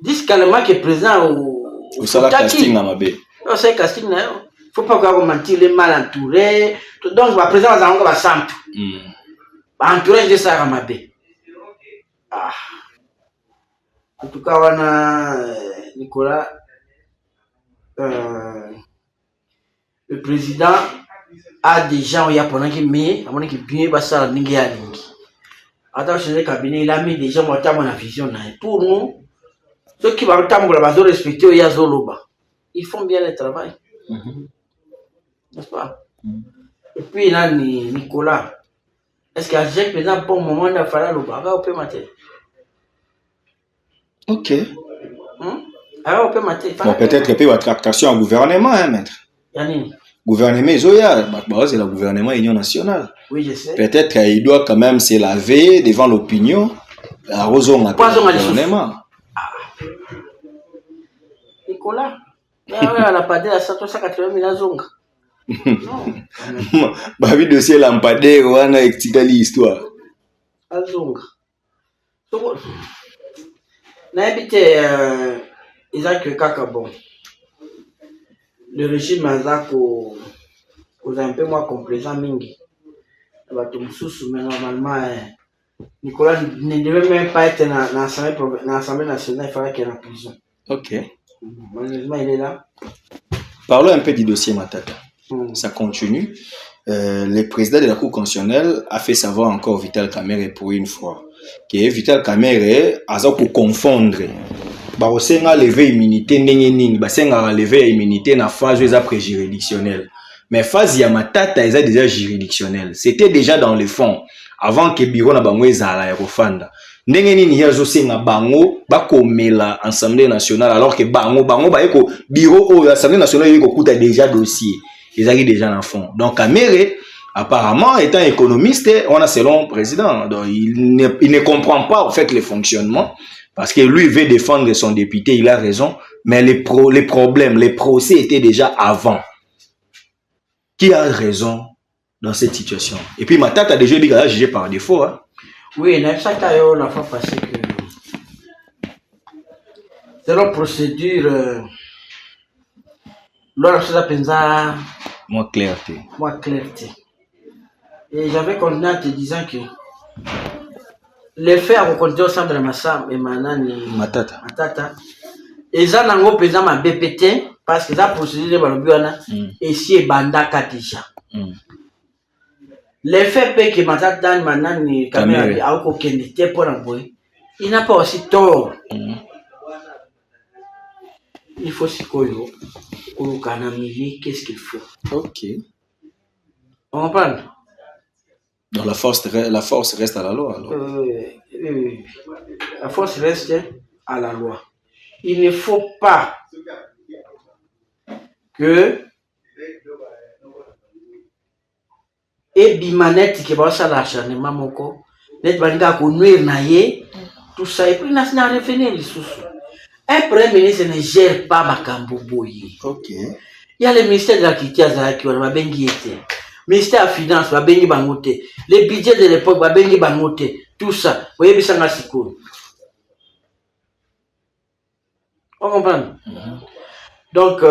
Speaker 1: Dis carrément que le président
Speaker 2: ou ça la casting à ma baie.
Speaker 1: C'est casting, il ne faut pas qu'on mentir, les mal entourés. Donc, le président va avoir un centre. Entouré de ça à ma baie. Ah. En tout cas, on a Nicolas, le président a des gens japonais qui met, à mon équipe bien basa la ningi à ningi. Attention, le cabinet, il a mis des gens qui ont la vision. Pour nous, ceux qui vont respecter au Yazoloba, ils font bien le travail. N'est-ce pas? Et puis, il y a Nicolas. Est-ce qu'il y a un président pour un moment de faire le baga ou peut mater?
Speaker 2: Ok.
Speaker 1: Alors, on peut mater.
Speaker 2: Bon, peut-être qu'il y a une tractation au gouvernement, hein, maître.
Speaker 1: Yanni.
Speaker 2: Gouvernement, c'est le gouvernement Union nationale.
Speaker 1: Oui, je sais.
Speaker 2: Peut-être qu'il doit quand même se laver devant l'opinion. À Roson, le gouvernement.
Speaker 1: Nicolas, elle a pas dit à 180 000 zonga.
Speaker 2: Non. Bah, oui, dossier lampadaire, on a expliqué l'histoire.
Speaker 1: Azonga. N'habité Isaac Kakabon. Le régime Azako, vous avez un peu moins complaisant, Mingi. Mais normalement, Nicolas ne devait même pas être dans l'Assemblée nationale, il fallait qu'il y ait en prison.
Speaker 2: Ok.
Speaker 1: Malheureusement, il est là.
Speaker 2: Parlons un peu du dossier Matata. Ça continue. Le président de la Cour constitutionnelle a fait savoir encore Vital Kamerhe pour une fois que Vital Kamerhe a pour confondre. Barosenga lever immunité ndengenini, basenga lever immunité na phase pré-juridictionnelle. Mais phase ya Matata est déjà juridictionnelle. C'était déjà dans le fond avant que bureau na bango ezala ya kofanda. Ndengenini ya zo senga bango bakomela Assemblée nationale alors que bango ba eko bureau de l'Assemblée nationale eko kuta déjà dossier. Ils arrivent déjà dans le fond. Donc Kamerhe apparemment étant économiste, on a selon le président, donc il ne comprend pas en fait le fonctionnement. Parce que lui veut défendre son député, il a raison, mais les problèmes, les procès étaient déjà avant. Qui a raison dans cette situation? Et puis Matata a déjà dit qu'il a jugé par défaut. Hein?
Speaker 1: Oui, la fois passée que selon procédure, l'on a
Speaker 2: moins clarté.
Speaker 1: Et j'avais continué en te disant que les faits à continuer au centre de Massam et Manani Matata. Et ça n'a pas pesé ma BPT parce que ça procédure balobi wana esi bandaka déjà l'effet peut que matata manani caméra a ko kende te pour envoyer il n'a pas aussi tort il faut sikoyo au canamier qu'est-ce qu'il faut.
Speaker 2: Ok.
Speaker 1: On comprend.
Speaker 2: Donc la force reste à la loi alors.
Speaker 1: La force reste à la loi. Il ne faut pas que Ebimanette qui va ça l'acharnement moko net banga ko nuire na ye tout ça et puis n'a revenir les sous. Un premier ministre ne gère pas makambo boye.
Speaker 2: Ok.
Speaker 1: Il y a le ministère de la culture qui va bengi été. Ministère de la finance va bengi bangote. Les budgets de l'époque va bengi bangote. Tout ça. Vous voyez ça na sikour. On comprend. Donc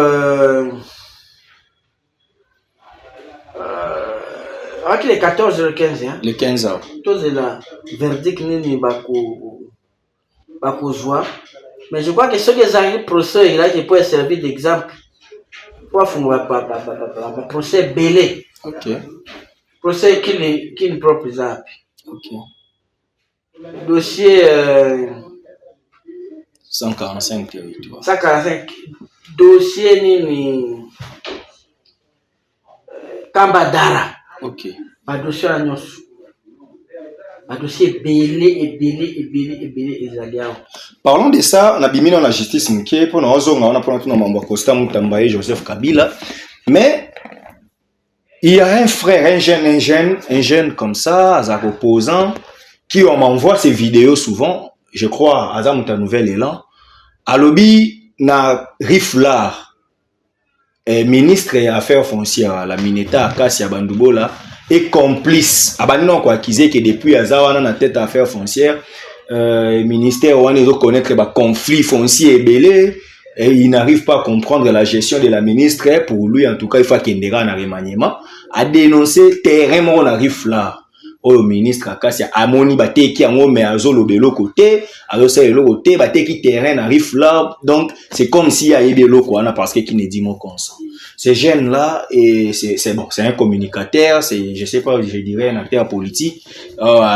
Speaker 1: avec les 14 et le 15 hein.
Speaker 2: Le 15 ans.
Speaker 1: Tout c'est la verdict ni bako joie. Mais je crois que ceux qui arrivent procès là qui peut servir d'exemple. Pour faire procès belé.
Speaker 2: Ok.
Speaker 1: Procès qui ne propre ça.
Speaker 2: Ok.
Speaker 1: Dossier
Speaker 2: 145 territoires.
Speaker 1: 145 dossier ni Kambadara.
Speaker 2: Ok.
Speaker 1: Pas dossier à nous. Pas dossier belé Ezaliao.
Speaker 2: Parlons de ça, on a bimé dans la justice mouké pour nous on a pris tout dans Mambo Costa Moutambaye Joseph Kabila. Mais il y a un frère, un jeune comme ça, un opposant, qui on m'envoie ces vidéos souvent, je crois, à Zamouta Nouvel Élan, à lobby na Riflar, ministre des Affaires foncières, la Mineta Akassia Bandoubola, est complice. Abanino quoi accusé que depuis Azawana na tête affaires foncières, ministère on doit connaître le conflit foncier et belé et il n'arrive pas à comprendre la gestion de la ministre. Pour lui en tout cas il faut qu'il n'ira en remaniement à dénoncer terrain on arrive là au ministre Akassia amoni bateki yango mais azolo belo côté alors c'est le côté bateki terrain arrive là donc c'est comme si il y a eu quoi parce que qui ne dit mon consent. Ces jeunes là et c'est bon, c'est un communicateur, c'est je sais pas, je dirais un acteur politique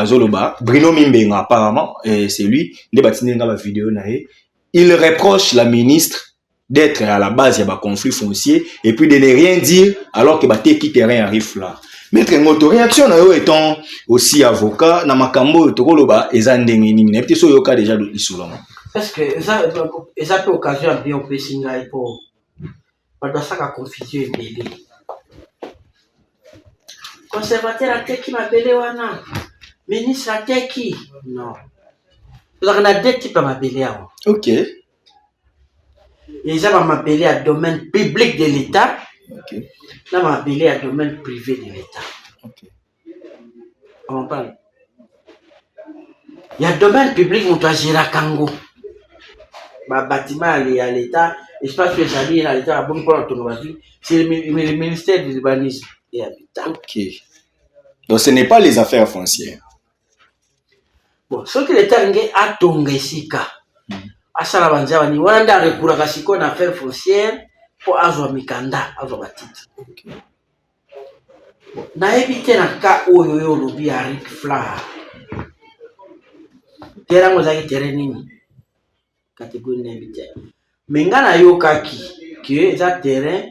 Speaker 2: Zoloba Bruno Mimbenga apparemment et c'est lui les bâtiments dans la vidéo naé il reproche la ministre d'être à la base il y a un conflit foncier et puis de ne rien dire alors que bateki terrain arrive là. Maître Ngoto réaction na yo étant aussi avocat na makambo to koloba ezandenge nini na peut so yoka déjà de isolama
Speaker 1: parce que ça peut occasion bien au pesinga pour pas ça ka confusion belé conservateur ateki mabele wana ministre ateki non vous avez deux types de mabele à
Speaker 2: ok
Speaker 1: ils ont mabele à domaine public de l'État
Speaker 2: ok
Speaker 1: là mabele à domaine privé de l'État
Speaker 2: ok
Speaker 1: on parle il y a domaine public on doit gérer Kango ba bâtiment à l'État espace spécialisé à l'État bon pour l'autonomie c'est le ministère de l'urbanisme et habitat.
Speaker 2: Ok. Donc ce n'est pas les affaires foncières.
Speaker 1: Bon, ce que l'État a tongé sika. À Salabanza, ni wanda recours à siko na affaires foncières pour azwa mikanda, azwa batiti. Na éviter na ka oyo lobi à Rick Fla. Terrain mozaki terrain nini? Catégorie n'invité. Mengana yokaki que ça terrain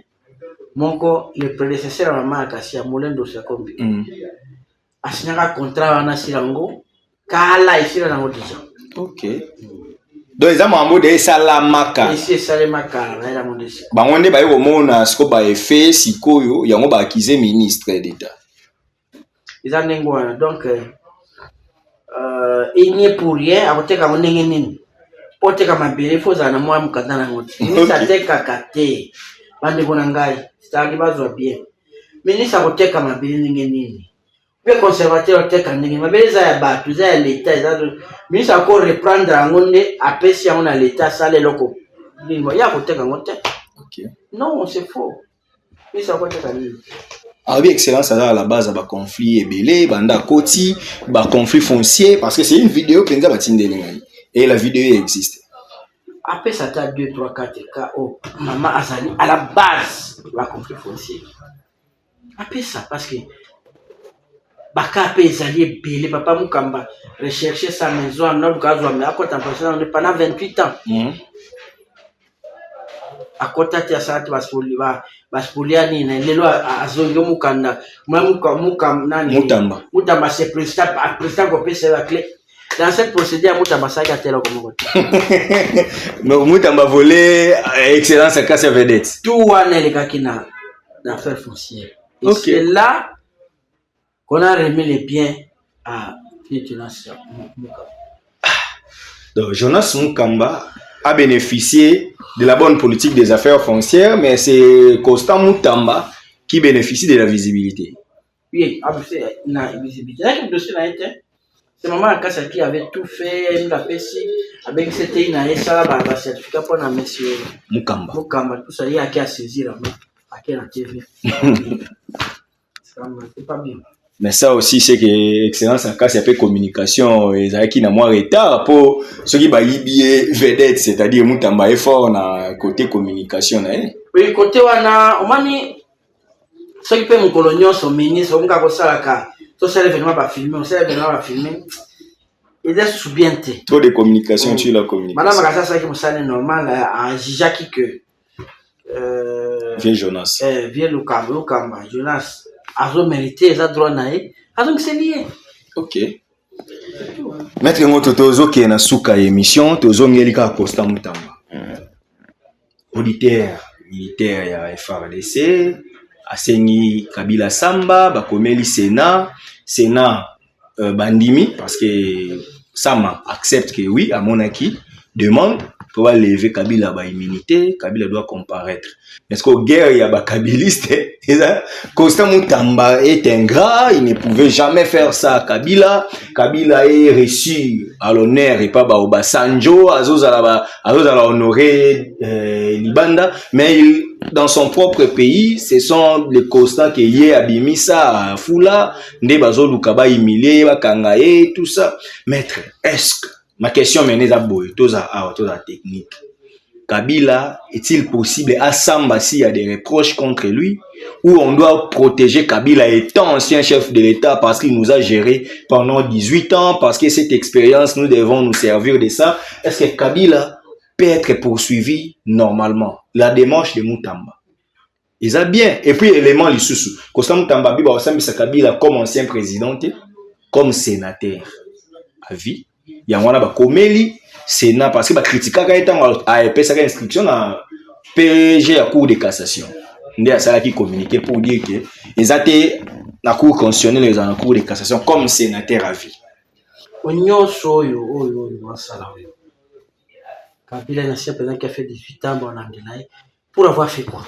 Speaker 1: moko le prédécesseur à maman Akassia Molendo Sakombi. Asinyaka contrat wana silango kala isira nango déjà.
Speaker 2: Ok. Donc ils ont en mode salamaka.
Speaker 1: Ici salamaka na ila mondesi.
Speaker 2: Bangonde ba yo mona siko ba effet sikoyo yango ba accuser ministre d'État.
Speaker 1: Ils ont nengo donc il n'y est pour rien à côté ka ndenge nini. Pote kama bele foza na mwa mukanda na ngoti. Ministre ateka kate. Bande kona ngai. C'est-à-dire bazwa bien. Ministre akoteka mabele ndenge nini. Le conservateur ateka ndenge mabele za ya batu za ya l'État za ministre ako reprendre ngonde apesi yango na l'État sale loko. Ndimo ya koteka ngote.
Speaker 2: Ok.
Speaker 1: Non, c'est faux. Ministre akoteka nini.
Speaker 2: Ah oui, excellence à la base à conflit belé, banda koti, conflit foncier parce que c'est une vidéo penza batinde ngai et la vidéo existe.
Speaker 1: Après ça t'a 2, 3, 4 cas, oh, maman Azali, à la base, va conflit foncier. Après ça, parce que, Baka Ape Azali belé, papa Moukamba, rechercher sa maison, à notre gaz, mais à côté, pendant 28 ans. À côté, tu as ça, tu vas se poliani, les lois à Zongo Moukanda, Moutamba, c'est président qu'on c'est la clé. Dans cette procédure, Moutamba, ça a été là comme
Speaker 2: mais Moutamba volé, excellence à casse vedette.
Speaker 1: Tout le monde est qui n'a d'affaires foncières. Et c'est là qu'on a remis les biens à Jonas Moukamba.
Speaker 2: Donc, Jonas Moukamba a bénéficié de la bonne politique des affaires foncières, mais c'est Constant Moutamba qui bénéficie de la visibilité.
Speaker 1: Oui, c'est la visibilité. C'est maman Akassa qui avait tout fait, nous l'a fait si, avec cette certificat pour la monsieur
Speaker 2: Moukamba.
Speaker 1: Tout ça, il y a qui a saisi la main, à qui la TV. C'est pas bien.
Speaker 2: Mais ça aussi, c'est que Excellence Akassa a fait communication, et ça qui n'a moins retard pour ceux qui baillent vedette, c'est-à-dire Moutamba est fort dans côté communication.
Speaker 1: Oui, côté wana, omani, ceux qui peuvent mon colonial, son ministre, on va ça la carte. Tout ça, l'événement va filmer, on sait l'événement va filmer. Il est sous-bienté.
Speaker 2: Trop de communication sur la communication.
Speaker 1: Madame Akassa, c'est qui me normal, à Jijaki que.
Speaker 2: Vieux Jonas.
Speaker 1: Vieux Lukamba, Jonas. Azo mérité, ils ont droit naé. Donc c'est lié.
Speaker 2: Ok. Maître Ngoto Tozo qui est dans souka émission, Tozo Ngelika Constant Moutamba. Auditeur militaire ya FARDC, Asengi Kabila Samba, Bakomeli Sénat Bandimi, parce que Sama accepte que oui, à Monaki, demande pour lever Kabila ba immunité, Kabila doit comparaître. Est-ce qu'au guerre il y a ba kabiliste, Constant Moutamba est ingrat, il ne pouvait jamais faire ça. Kabila est reçu à l'honneur et pas ba Obasanjo, Azozala honorer Libanda, mais dans son propre pays, ce sont les Constant qui y Abimisa, Fula, Ndebazo Lukaba humilié, Bakangaye, tout ça. Maître, est-ce que ma question menée à Boy, tous à technique. Kabila, est-il possible à Samba s'il y a des reproches contre lui, ou on doit protéger Kabila étant ancien chef de l'État parce qu'il nous a géré pendant 18 ans, parce que cette expérience, nous devons nous servir de ça. Est-ce que Kabila peut être poursuivi normalement? La démarche de Moutamba. Ils ont bien. Et puis, élément, les sous-sous. Constant Moutamba, Biba Osambisa Kabila comme ancien président, comme sénateur à vie. Il y a un Komeli Sénat parce que ba critica quand étant a épais sa inscription dans PG à cour de cassation. Ndé ça qui communiquer pour dire que ils étaient la cour constitutionnelle les en cour de cassation comme sénateur à vie.
Speaker 1: Onyo soyo masala oyo. Kabila l'ancien président qui a fait 18 ans en Anglais pour avoir fait quoi?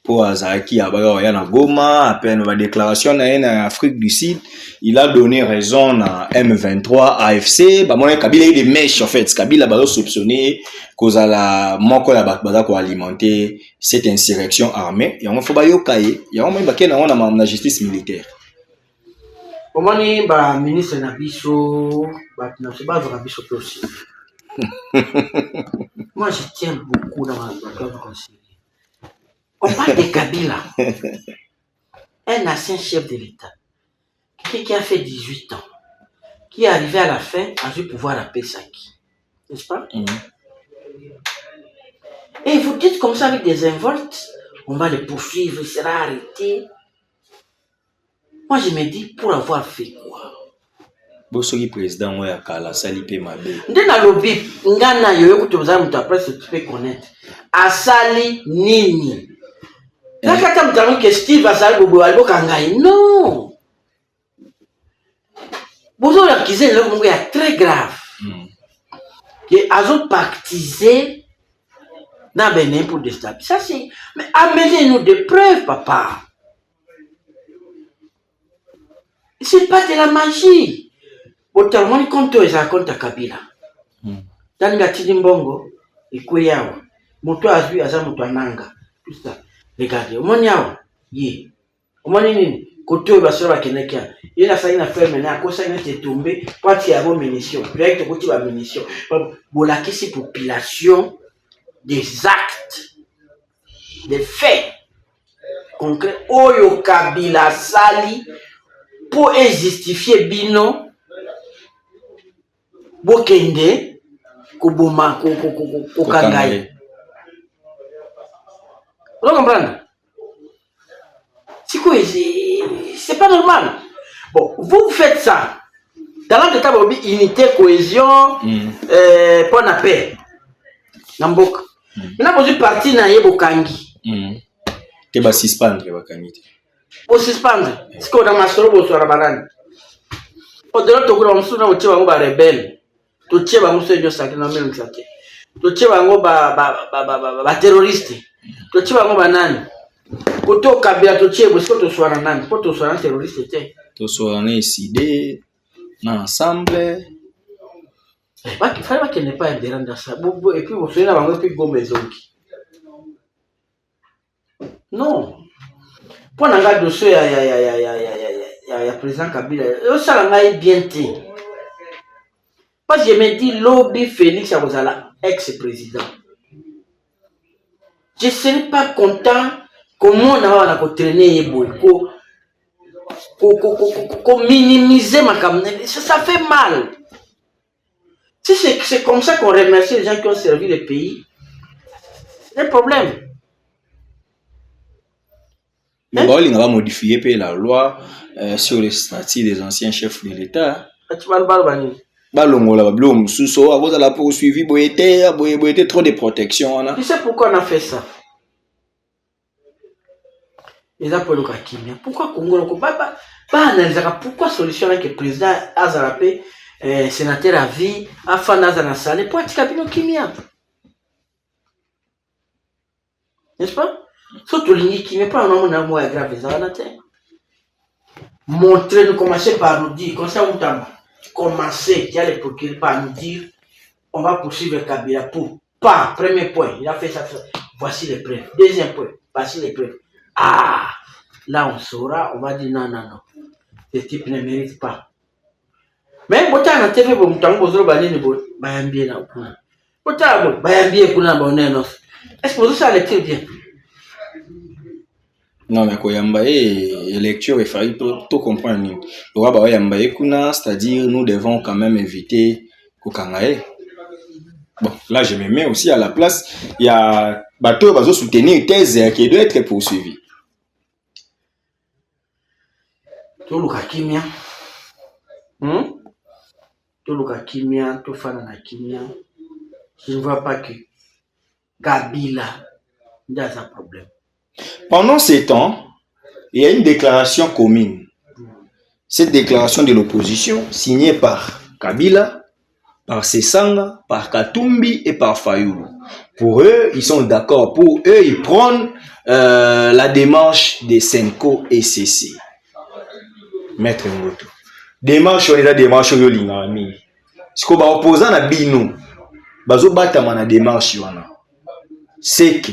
Speaker 2: Pour Azaki Abaga na Goma, à peine la déclaration en Afrique du Sud, il a donné raison à M23 AFC. Bah mon Kabila il est mèche en fait. Kabila ba soupçonné cause à la moko la baza ko alimenter cette insurrection armée. Et on faut ba yokaye, il y a on ba kena on na justice militaire.
Speaker 1: Omani ba ministre na biso ba na se ba vra biso aussi. Moi je tiens beaucoup dans ma conseil. On parle de Kabila, un ancien chef de l'État, qui a fait 18 ans, qui est arrivé à la fin à ce pouvoir à Pesaki. N'est-ce pas? Et vous dites comme ça avec des involtes, on va le poursuivre, il sera arrêté. Moi je me dis, pour avoir fait quoi?
Speaker 2: Bosogi président ouais akala salipe mabe.
Speaker 1: Ndena lobi ngana yoyo kutoza mtu après tu peux connaître. Asali nini? Nakata mtano que Steve asali bobo albo kangai. Non. Bozo la kize le mungu est très grave. Que azo pactiser dans Bénin pour déstabiliser. Ça c'est mais amenez-nous des preuves papa. C'est pas de la magie. Autrement, quand tu es à compte à Kabila, dans le Gatini Mbongo, et Kouyawa, Moto Azui, Azamoto Ananga, tout ça. Regardez, au Moniawa, Yé, au Monini, Côté basura bakenekia. Il a ça une affaire maintenant à cause ça est tombé pour tirer vos munitions. Direct côté la munitions. Pour la question population des actes, des faits concrets. Oyo Kabila sali pour justifier bino. Bokende kuboma kukangai. Vous comprenez? C'est pas normal. Bon, vous faites ça. Dans l'ordre d'état, vous unité, cohésion, pour la paix. Namboka. Maintenant, vous êtes parti dans les Bokangi.
Speaker 2: Tu vas suspendre les Bokangi.
Speaker 1: Vous suspendre. C'est qu'on a massacré au Sorabaran. Au-delà de tout, on a un rebelle. Tout le monde a un sacré dans le même sacré. Tout le monde a un terroriste. Tout le monde a un nani. Koto Kabila totie parce que to soir nan pour to soir terroriste était
Speaker 2: to soir on est ici na ensemble
Speaker 1: pas qu'il fallait qu'il n'est pas adhérent dans ça et puis vous faites la banque puis go maison non pour nanga dossier ya président Kabila ça la ngai bien té parce que je me dis lobby Félix Abozala ex-président je serais pas content. Comment on a traîner pour minimiser ma caméra, ça fait mal. Si c'est comme ça qu'on remercie les gens qui ont servi le pays, c'est un problème.
Speaker 2: Mais bon, il va modifier la loi sur les statuts des anciens chefs de l'État. Sous à cause de la poursuivi, boyete trop de protection.
Speaker 1: Tu sais pourquoi on a fait ça? Les apôtres Kimia. Pourquoi Congo pourquoi solution avec le président Azarapé, sénateur à vie, Afan Azanasale, pour être cabinet Kimia? N'est-ce pas? Surtout l'Union Kimia, pas un homme n'a moins grave, montrer, nous commencer par nous dire, comme ça, on t'a commencé, qui a les procureurs par nous dire, on va poursuivre Kabila pour, pas, premier point, il a fait ça, voici les preuves. Deuxième point, voici les preuves. Ah, là on saura, on va dire non. Ce type ne mérite pas. Mais si on a TV, on va dire est-ce que vous allez le bien?
Speaker 2: Non, mais quand il lecture, il faut tout comprendre. C'est-à-dire, nous devons quand même éviter Kokangae. Bon, là, je me mets aussi à la place. Il y a Bateau va soutenir une thèse qui doit être poursuivie.
Speaker 1: Tout le Kimia. Tout le Kimia, tout fan na Kimia. Je ne vois pas que Kabila a un problème.
Speaker 2: Pendant ces temps, il y a une déclaration commune. Cette déclaration de l'opposition, signée par Kabila, par Sesanga, par Katumbi et par Fayoulou. Pour eux, ils sont d'accord. Pour eux, ils prennent la démarche des Senko et CC. Maître Ngoto. Démarche, on est la démarche de l'Ingami. Ce qu'on va opposer à Bino, bazo batama na démarche wana. C'est que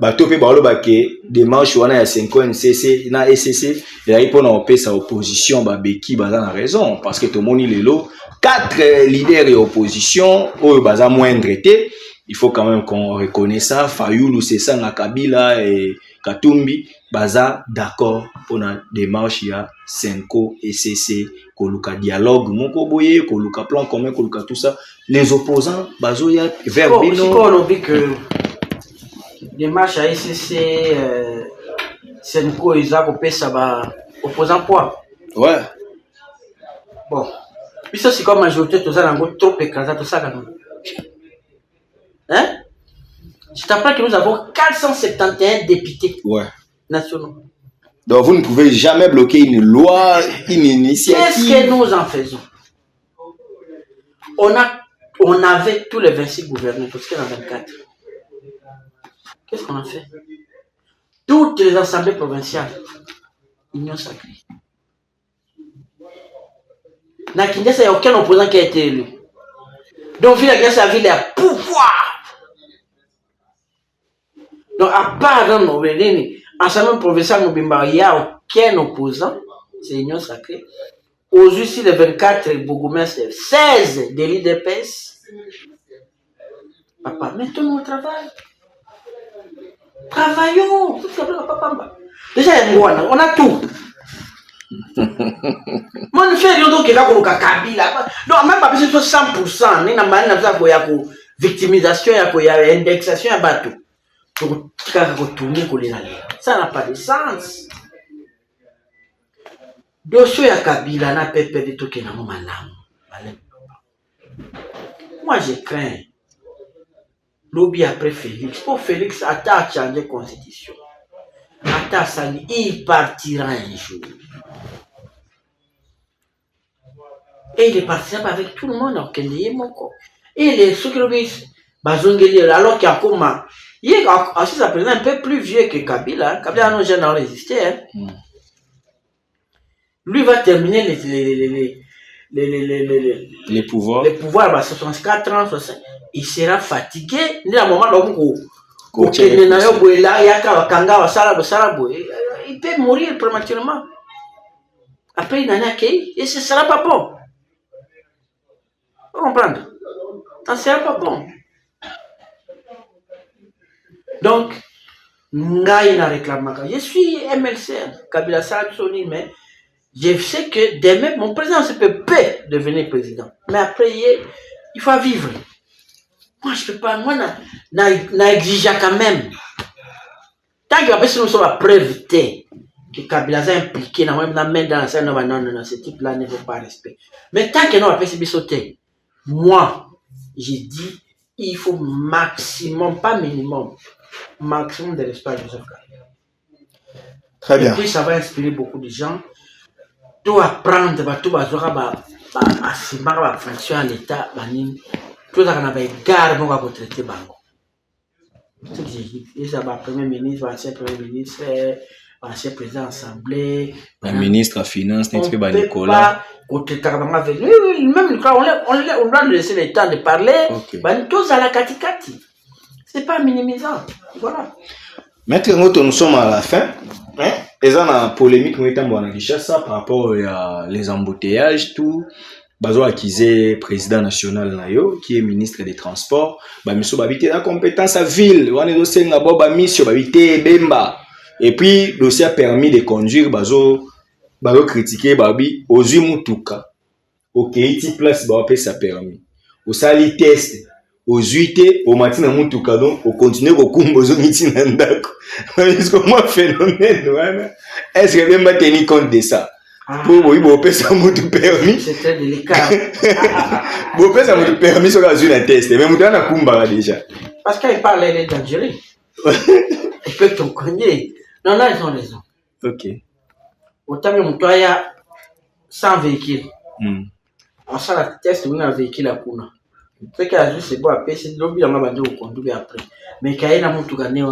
Speaker 2: bato pe balo bake démarche wana ya Senko NCC na SCC et là pour na sa opposition ba beki baza na raison parce que tout le monde est là. 4 leaders et opposition au baza moindre été. Il faut quand même qu'on reconnaisse ça. Fayoulou, Sesanga, Kabila et Katumbi, baza d'accord pour la démarche ya Senko et CC, koluka dialogue, moko boye, koluka plan commun, koluka tout ça. Les opposants, bazo ya vers Bino.
Speaker 1: Si on dit que démarche à SCC, Senko et Zako pesa ba opposant quoi?
Speaker 2: Ouais.
Speaker 1: Bon. Puis ça c'est comme majorité tout ça dans trop écrasé tout ça quand même. Hein? Je t'apprends que nous avons 471 députés nationaux.
Speaker 2: Donc vous ne pouvez jamais bloquer une loi, une initiative.
Speaker 1: Qu'est-ce que nous en faisons? On avait tous les 26 gouverneurs, parce qu'il y en a 24. Qu'est-ce qu'on a fait? Toutes les assemblées provinciales, union sacrée. Dans Kinshasa, il n'y a aucun opposant qui a été élu. Donc, la ville a pouvoir. Donc, à part dans nos Assemblée provinciale, il n'y a aucun opposant c'est Union Sacrée. Aujourd'hui, si les 24 bourgmestres, 16 de l'IDPS, papa, mettons-nous au travail. Travaillons. Déjà, on a tout. Moi, je fais rien d'autre que là, on a Kabila. Non, même pas besoin de 100%. Ni na mani na ça, il y a victimisation, il y a indexation, il y a bateau. Donc, ça n'a pas de sens. Dossier ya Kabila na pepe de tout qui n'a pas malamu. Moi, je crains. Lobby après Félix. Pour Félix, attends changer la constitution. Attends ça, il partira un jour. Et il partira avec tout le monde en Kenya. Et les ceux qui le alors qu'il y a comment. Il est aussi ça présente un peu plus vieux que Kabila. Kabila n'a jamais résisté. Hein. Lui va terminer
Speaker 2: les pouvoirs.
Speaker 1: Les pouvoirs, bah, 64 ans, 65. Il sera fatigué. Il y a un moment où il peut mourir prématurément. Après, il n'en a qu'un. Et ce ne sera pas bon. Vous comprenez? Ça ne sera pas bon. Donc, je suis MLC, Kabila Sarkozy, mais je sais que demain, mon président peut devenir président. Mais après, il faut vivre. Moi, je ne peux pas. Moi, n'exige quand même. Tant que nous sommes à preuve que Kabila est impliqué dans la non, ce type-là ne vaut pas respect. Mais tant que nous avons fait sauter, moi, j'ai dit, il faut maximum, pas minimum, maximum de respect à Joseph Kabila.
Speaker 2: Très bien.
Speaker 1: Et puis, ça va inspirer beaucoup de gens. Tout apprendre, tout à fonction à l'État, tout ça qu'on avait garde pour traiter banco. C'est ce que j'ai dit. Et ça va premier ministre, ancien premier ministre, ancien président de l'Assemblée.
Speaker 2: Le ministre de la Finance,
Speaker 1: on ne peut pas même on doit lui laisser le temps de parler. Tous à la katikati. C'est pas minimisant. Voilà.
Speaker 2: Maître Ngoto, nous sommes à la fin. Et ça, la polémique, nous étions à Kinshasa par rapport à les embouteillages, tout. Bazo akizé président national nayo qui est ministre des transports ba miso babité la compétence à ville on est dossier ngabo ba mission babité bemba et puis dossier a permis de conduire bazo critiquer babi ozui mutuka OK iti place ba pa ça permis au sali test ozuité au matin mutuka donc au continuer ko kumbozo miti na ndako est-ce que moi phénomène voilà est-ce que même tenir compte de ça? Pour oui, bon, ça m'a permis.
Speaker 1: C'est très délicat.
Speaker 2: Bon, ça m'a permis sur la test. Mais mon a kumba déjà.
Speaker 1: Parce qu'il parle, elle est dangereuse. Il peut te connaître. Non, là, ils ont raison.
Speaker 2: Ok.
Speaker 1: Autant que mon toit, il y a 100 véhicules. On sent la test, on a un véhicule à Kuna. Ce qui a juste, c'est bon, après, c'est de l'objet, on va dire, on conduit après. Mais quand il y a un tout gagné,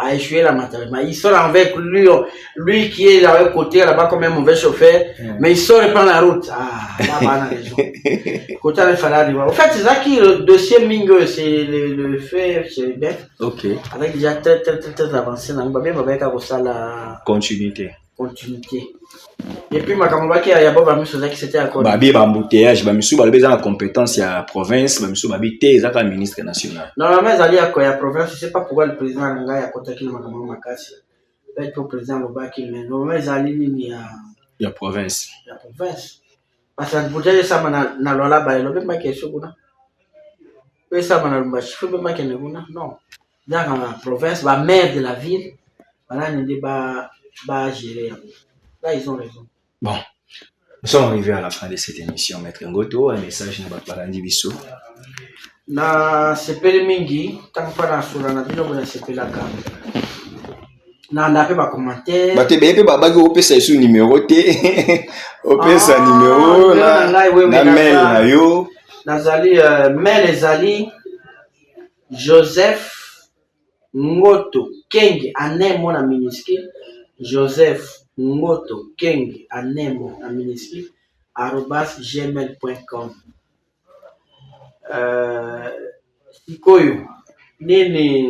Speaker 1: a échoué la matérialité. Il sort avec lui qui est là côté là-bas comme un mauvais chauffeur, mais il sort et prend la route. Ah, là-bas, on a raison. Côté il fallait arriver. En fait, c'est ça qui le dossier Mingo, c'est le fait, c'est bien.
Speaker 2: Ok.
Speaker 1: Avec déjà très avancé, on va bien avec la
Speaker 2: continuité.
Speaker 1: Et puis, ma camarade qui a pas mis sur ça qui c'était encore.
Speaker 2: Babi embouteillage, babi sous babi besoin de compétence il y a province, babi sous babi té ça comme ministre national.
Speaker 1: Normalement, ils allaient à quoi, il y a province, je sais pas pourquoi le président Nanga a contacté le maman Makassi. Peut-être pour le président Lobaki, mais normalement, ils allaient il
Speaker 2: y a province.
Speaker 1: Parce que l'embouteillage ça m'a na lola ba le même qui sur kuna. Oui, ça m'a na lola, je peux même qui ne kuna. Non. Dans la province, la maire de la ville, voilà, ne débat ba gérer. Là, ils ont raison.
Speaker 2: Bon, nous sommes arrivés à la fin de cette émission. Maître Ngoto, un message de Baparandi Bisso.
Speaker 1: Na sepele mingi, tant que pas sur la navire, on a sepele la cam. Na ndape ba commentaire.
Speaker 2: Ba te bepe ba bagi ope sa isu numéro te. Ope sa numéro na mail na yo.
Speaker 1: Nazali mail ezali Joseph Ngoto Kenge anemo na minuscule Joseph Ngoto Kenge anemo na minuscule @gmail.com. Sikoyo nini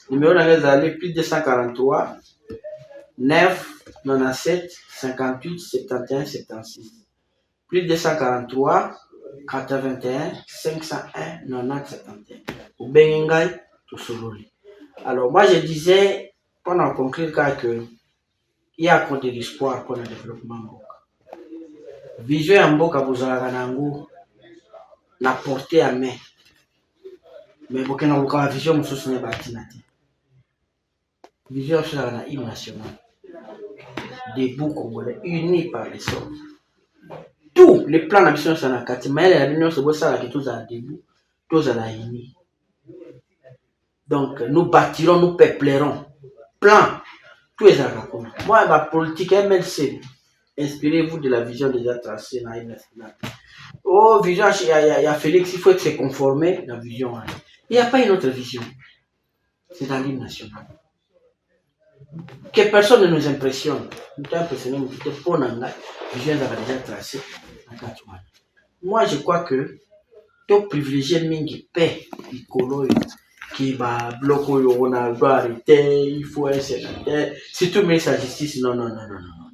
Speaker 2: numéro
Speaker 1: na ngezali plus 243 9 97 58 71 76. Plus 243 81 501 90 71. Ou Bengai, tout sololi. Alors, moi, je disais, pendant conclure, que il y a encore de l'espoir pour le développement. Vision en Mboka, vous avez la portée à main. Mais vous avez une vision, vous avez une vision sur la hymne nationale. Debout congolais, unis par les sorts. Tous les plans d'ambition sont en quatre. Mais la réunion, c'est ça que tous à debout, tous à la unis. Donc, nous bâtirons, nous peuplerons. Plan, tous les accords. Moi, ma politique MLC, inspirez-vous de la vision déjà tracée dans l'hymne national. Oh, vision, il y a Félix, il faut se conformer à la vision. Il n'y a pas une autre vision. C'est dans l'hymne national. Que personne ne nous impressionne. Nous impressionné, nous sommes pour la vision déjà tracée. Moi, je crois que tout privilégié mingi paix, qui va bloquer, on a doit arrêter, il faut un sénateur. Si tu mets sa justice, non.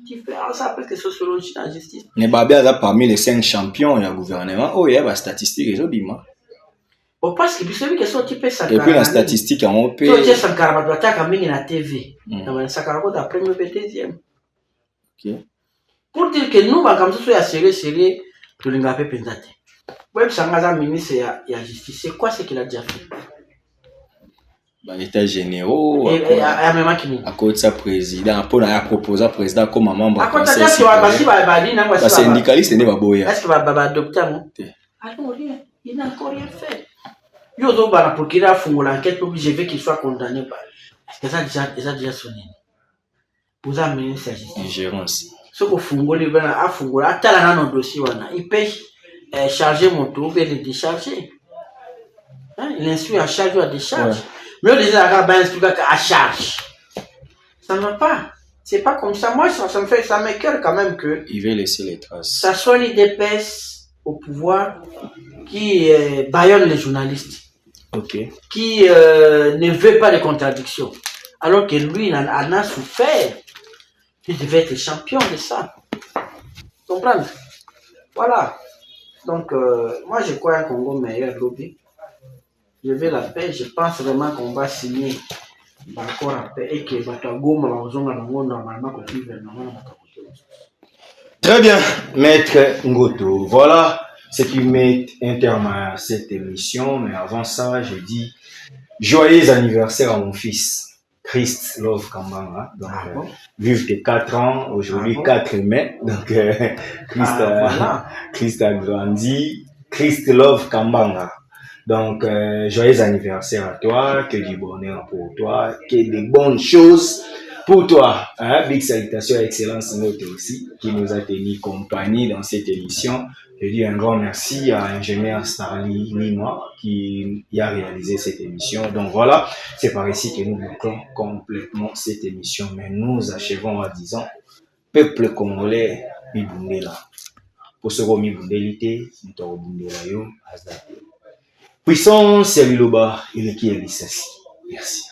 Speaker 1: Différence après que sociologie la justice.
Speaker 2: Ne Babia parmi les 5 champions du gouvernement, oh il y a des statistiques et bima.
Speaker 1: Bon parce que celui qui sont typés ça.
Speaker 2: Et puis la statistique en OP.
Speaker 1: Tu dis ça carrément doit attaquer mingi na TV. Dans ça carrément d'après premier et deuxième.
Speaker 2: OK.
Speaker 1: Pour dire que nous va comme ça soit sérieux to linga pe pendate. Même Sangaza ministre ya justice, c'est quoi ce qu'il a déjà fait?
Speaker 2: Bah, états généraux
Speaker 1: à
Speaker 2: côté de sa président pour la proposer président comme membre
Speaker 1: à côté de ça
Speaker 2: syndicaliste n'est pas boya
Speaker 1: est-ce que va adopter non il n'a encore rien fait yo do bana pour qu'il a fondé l'enquête pour je veux qu'il soit condamné par est-ce que ça déjà sonné vous amenez sa
Speaker 2: ingérence
Speaker 1: ce que fungoli bana a fungoli atala na dossier wana il peut charger mon tour et le décharger il instruit à charge ou à décharge. Mais on disait à charge. Ça ne va pas. C'est pas comme ça. Moi, ça m'écoeure quand même que.
Speaker 2: Il veut laisser les traces.
Speaker 1: Ça soit l'IDPS au pouvoir qui bâillonne les journalistes.
Speaker 2: OK.
Speaker 1: Qui ne veut pas de contradictions. Alors que lui, il en a souffert. Il devait être champion de ça. Comprendre? Voilà. Donc, moi, je crois un Congo meilleur lobby. Je veux la paix, je pense vraiment qu'on va signer l'accord à paix et que normalement.
Speaker 2: Très bien, Maître Ngoto. Voilà ce qui met un terme à cette émission. Mais avant ça, je dis joyeux anniversaire à mon fils, Christ Love Kambanga. Donc, vive tes 4 ans, aujourd'hui 4 mai. Donc, Christ a grandi. Christ Love Kambanga. Donc, joyeux anniversaire à toi, que du bonheur pour toi, que des bonnes choses pour toi. Hein? Big salutations à Excellence Ngoto aussi, qui nous a tenu compagnie dans cette émission. Je dis un grand merci à ingénieur Starly Lima qui a réalisé cette émission. Donc voilà, c'est par ici que nous bouclons complètement cette émission. Mais nous achevons en disant, peuple congolais, Mibundela. Pour ce qui est Mibundelité, nous Mibundela yo, Puissance, Yaliloba, il est qui est Merci.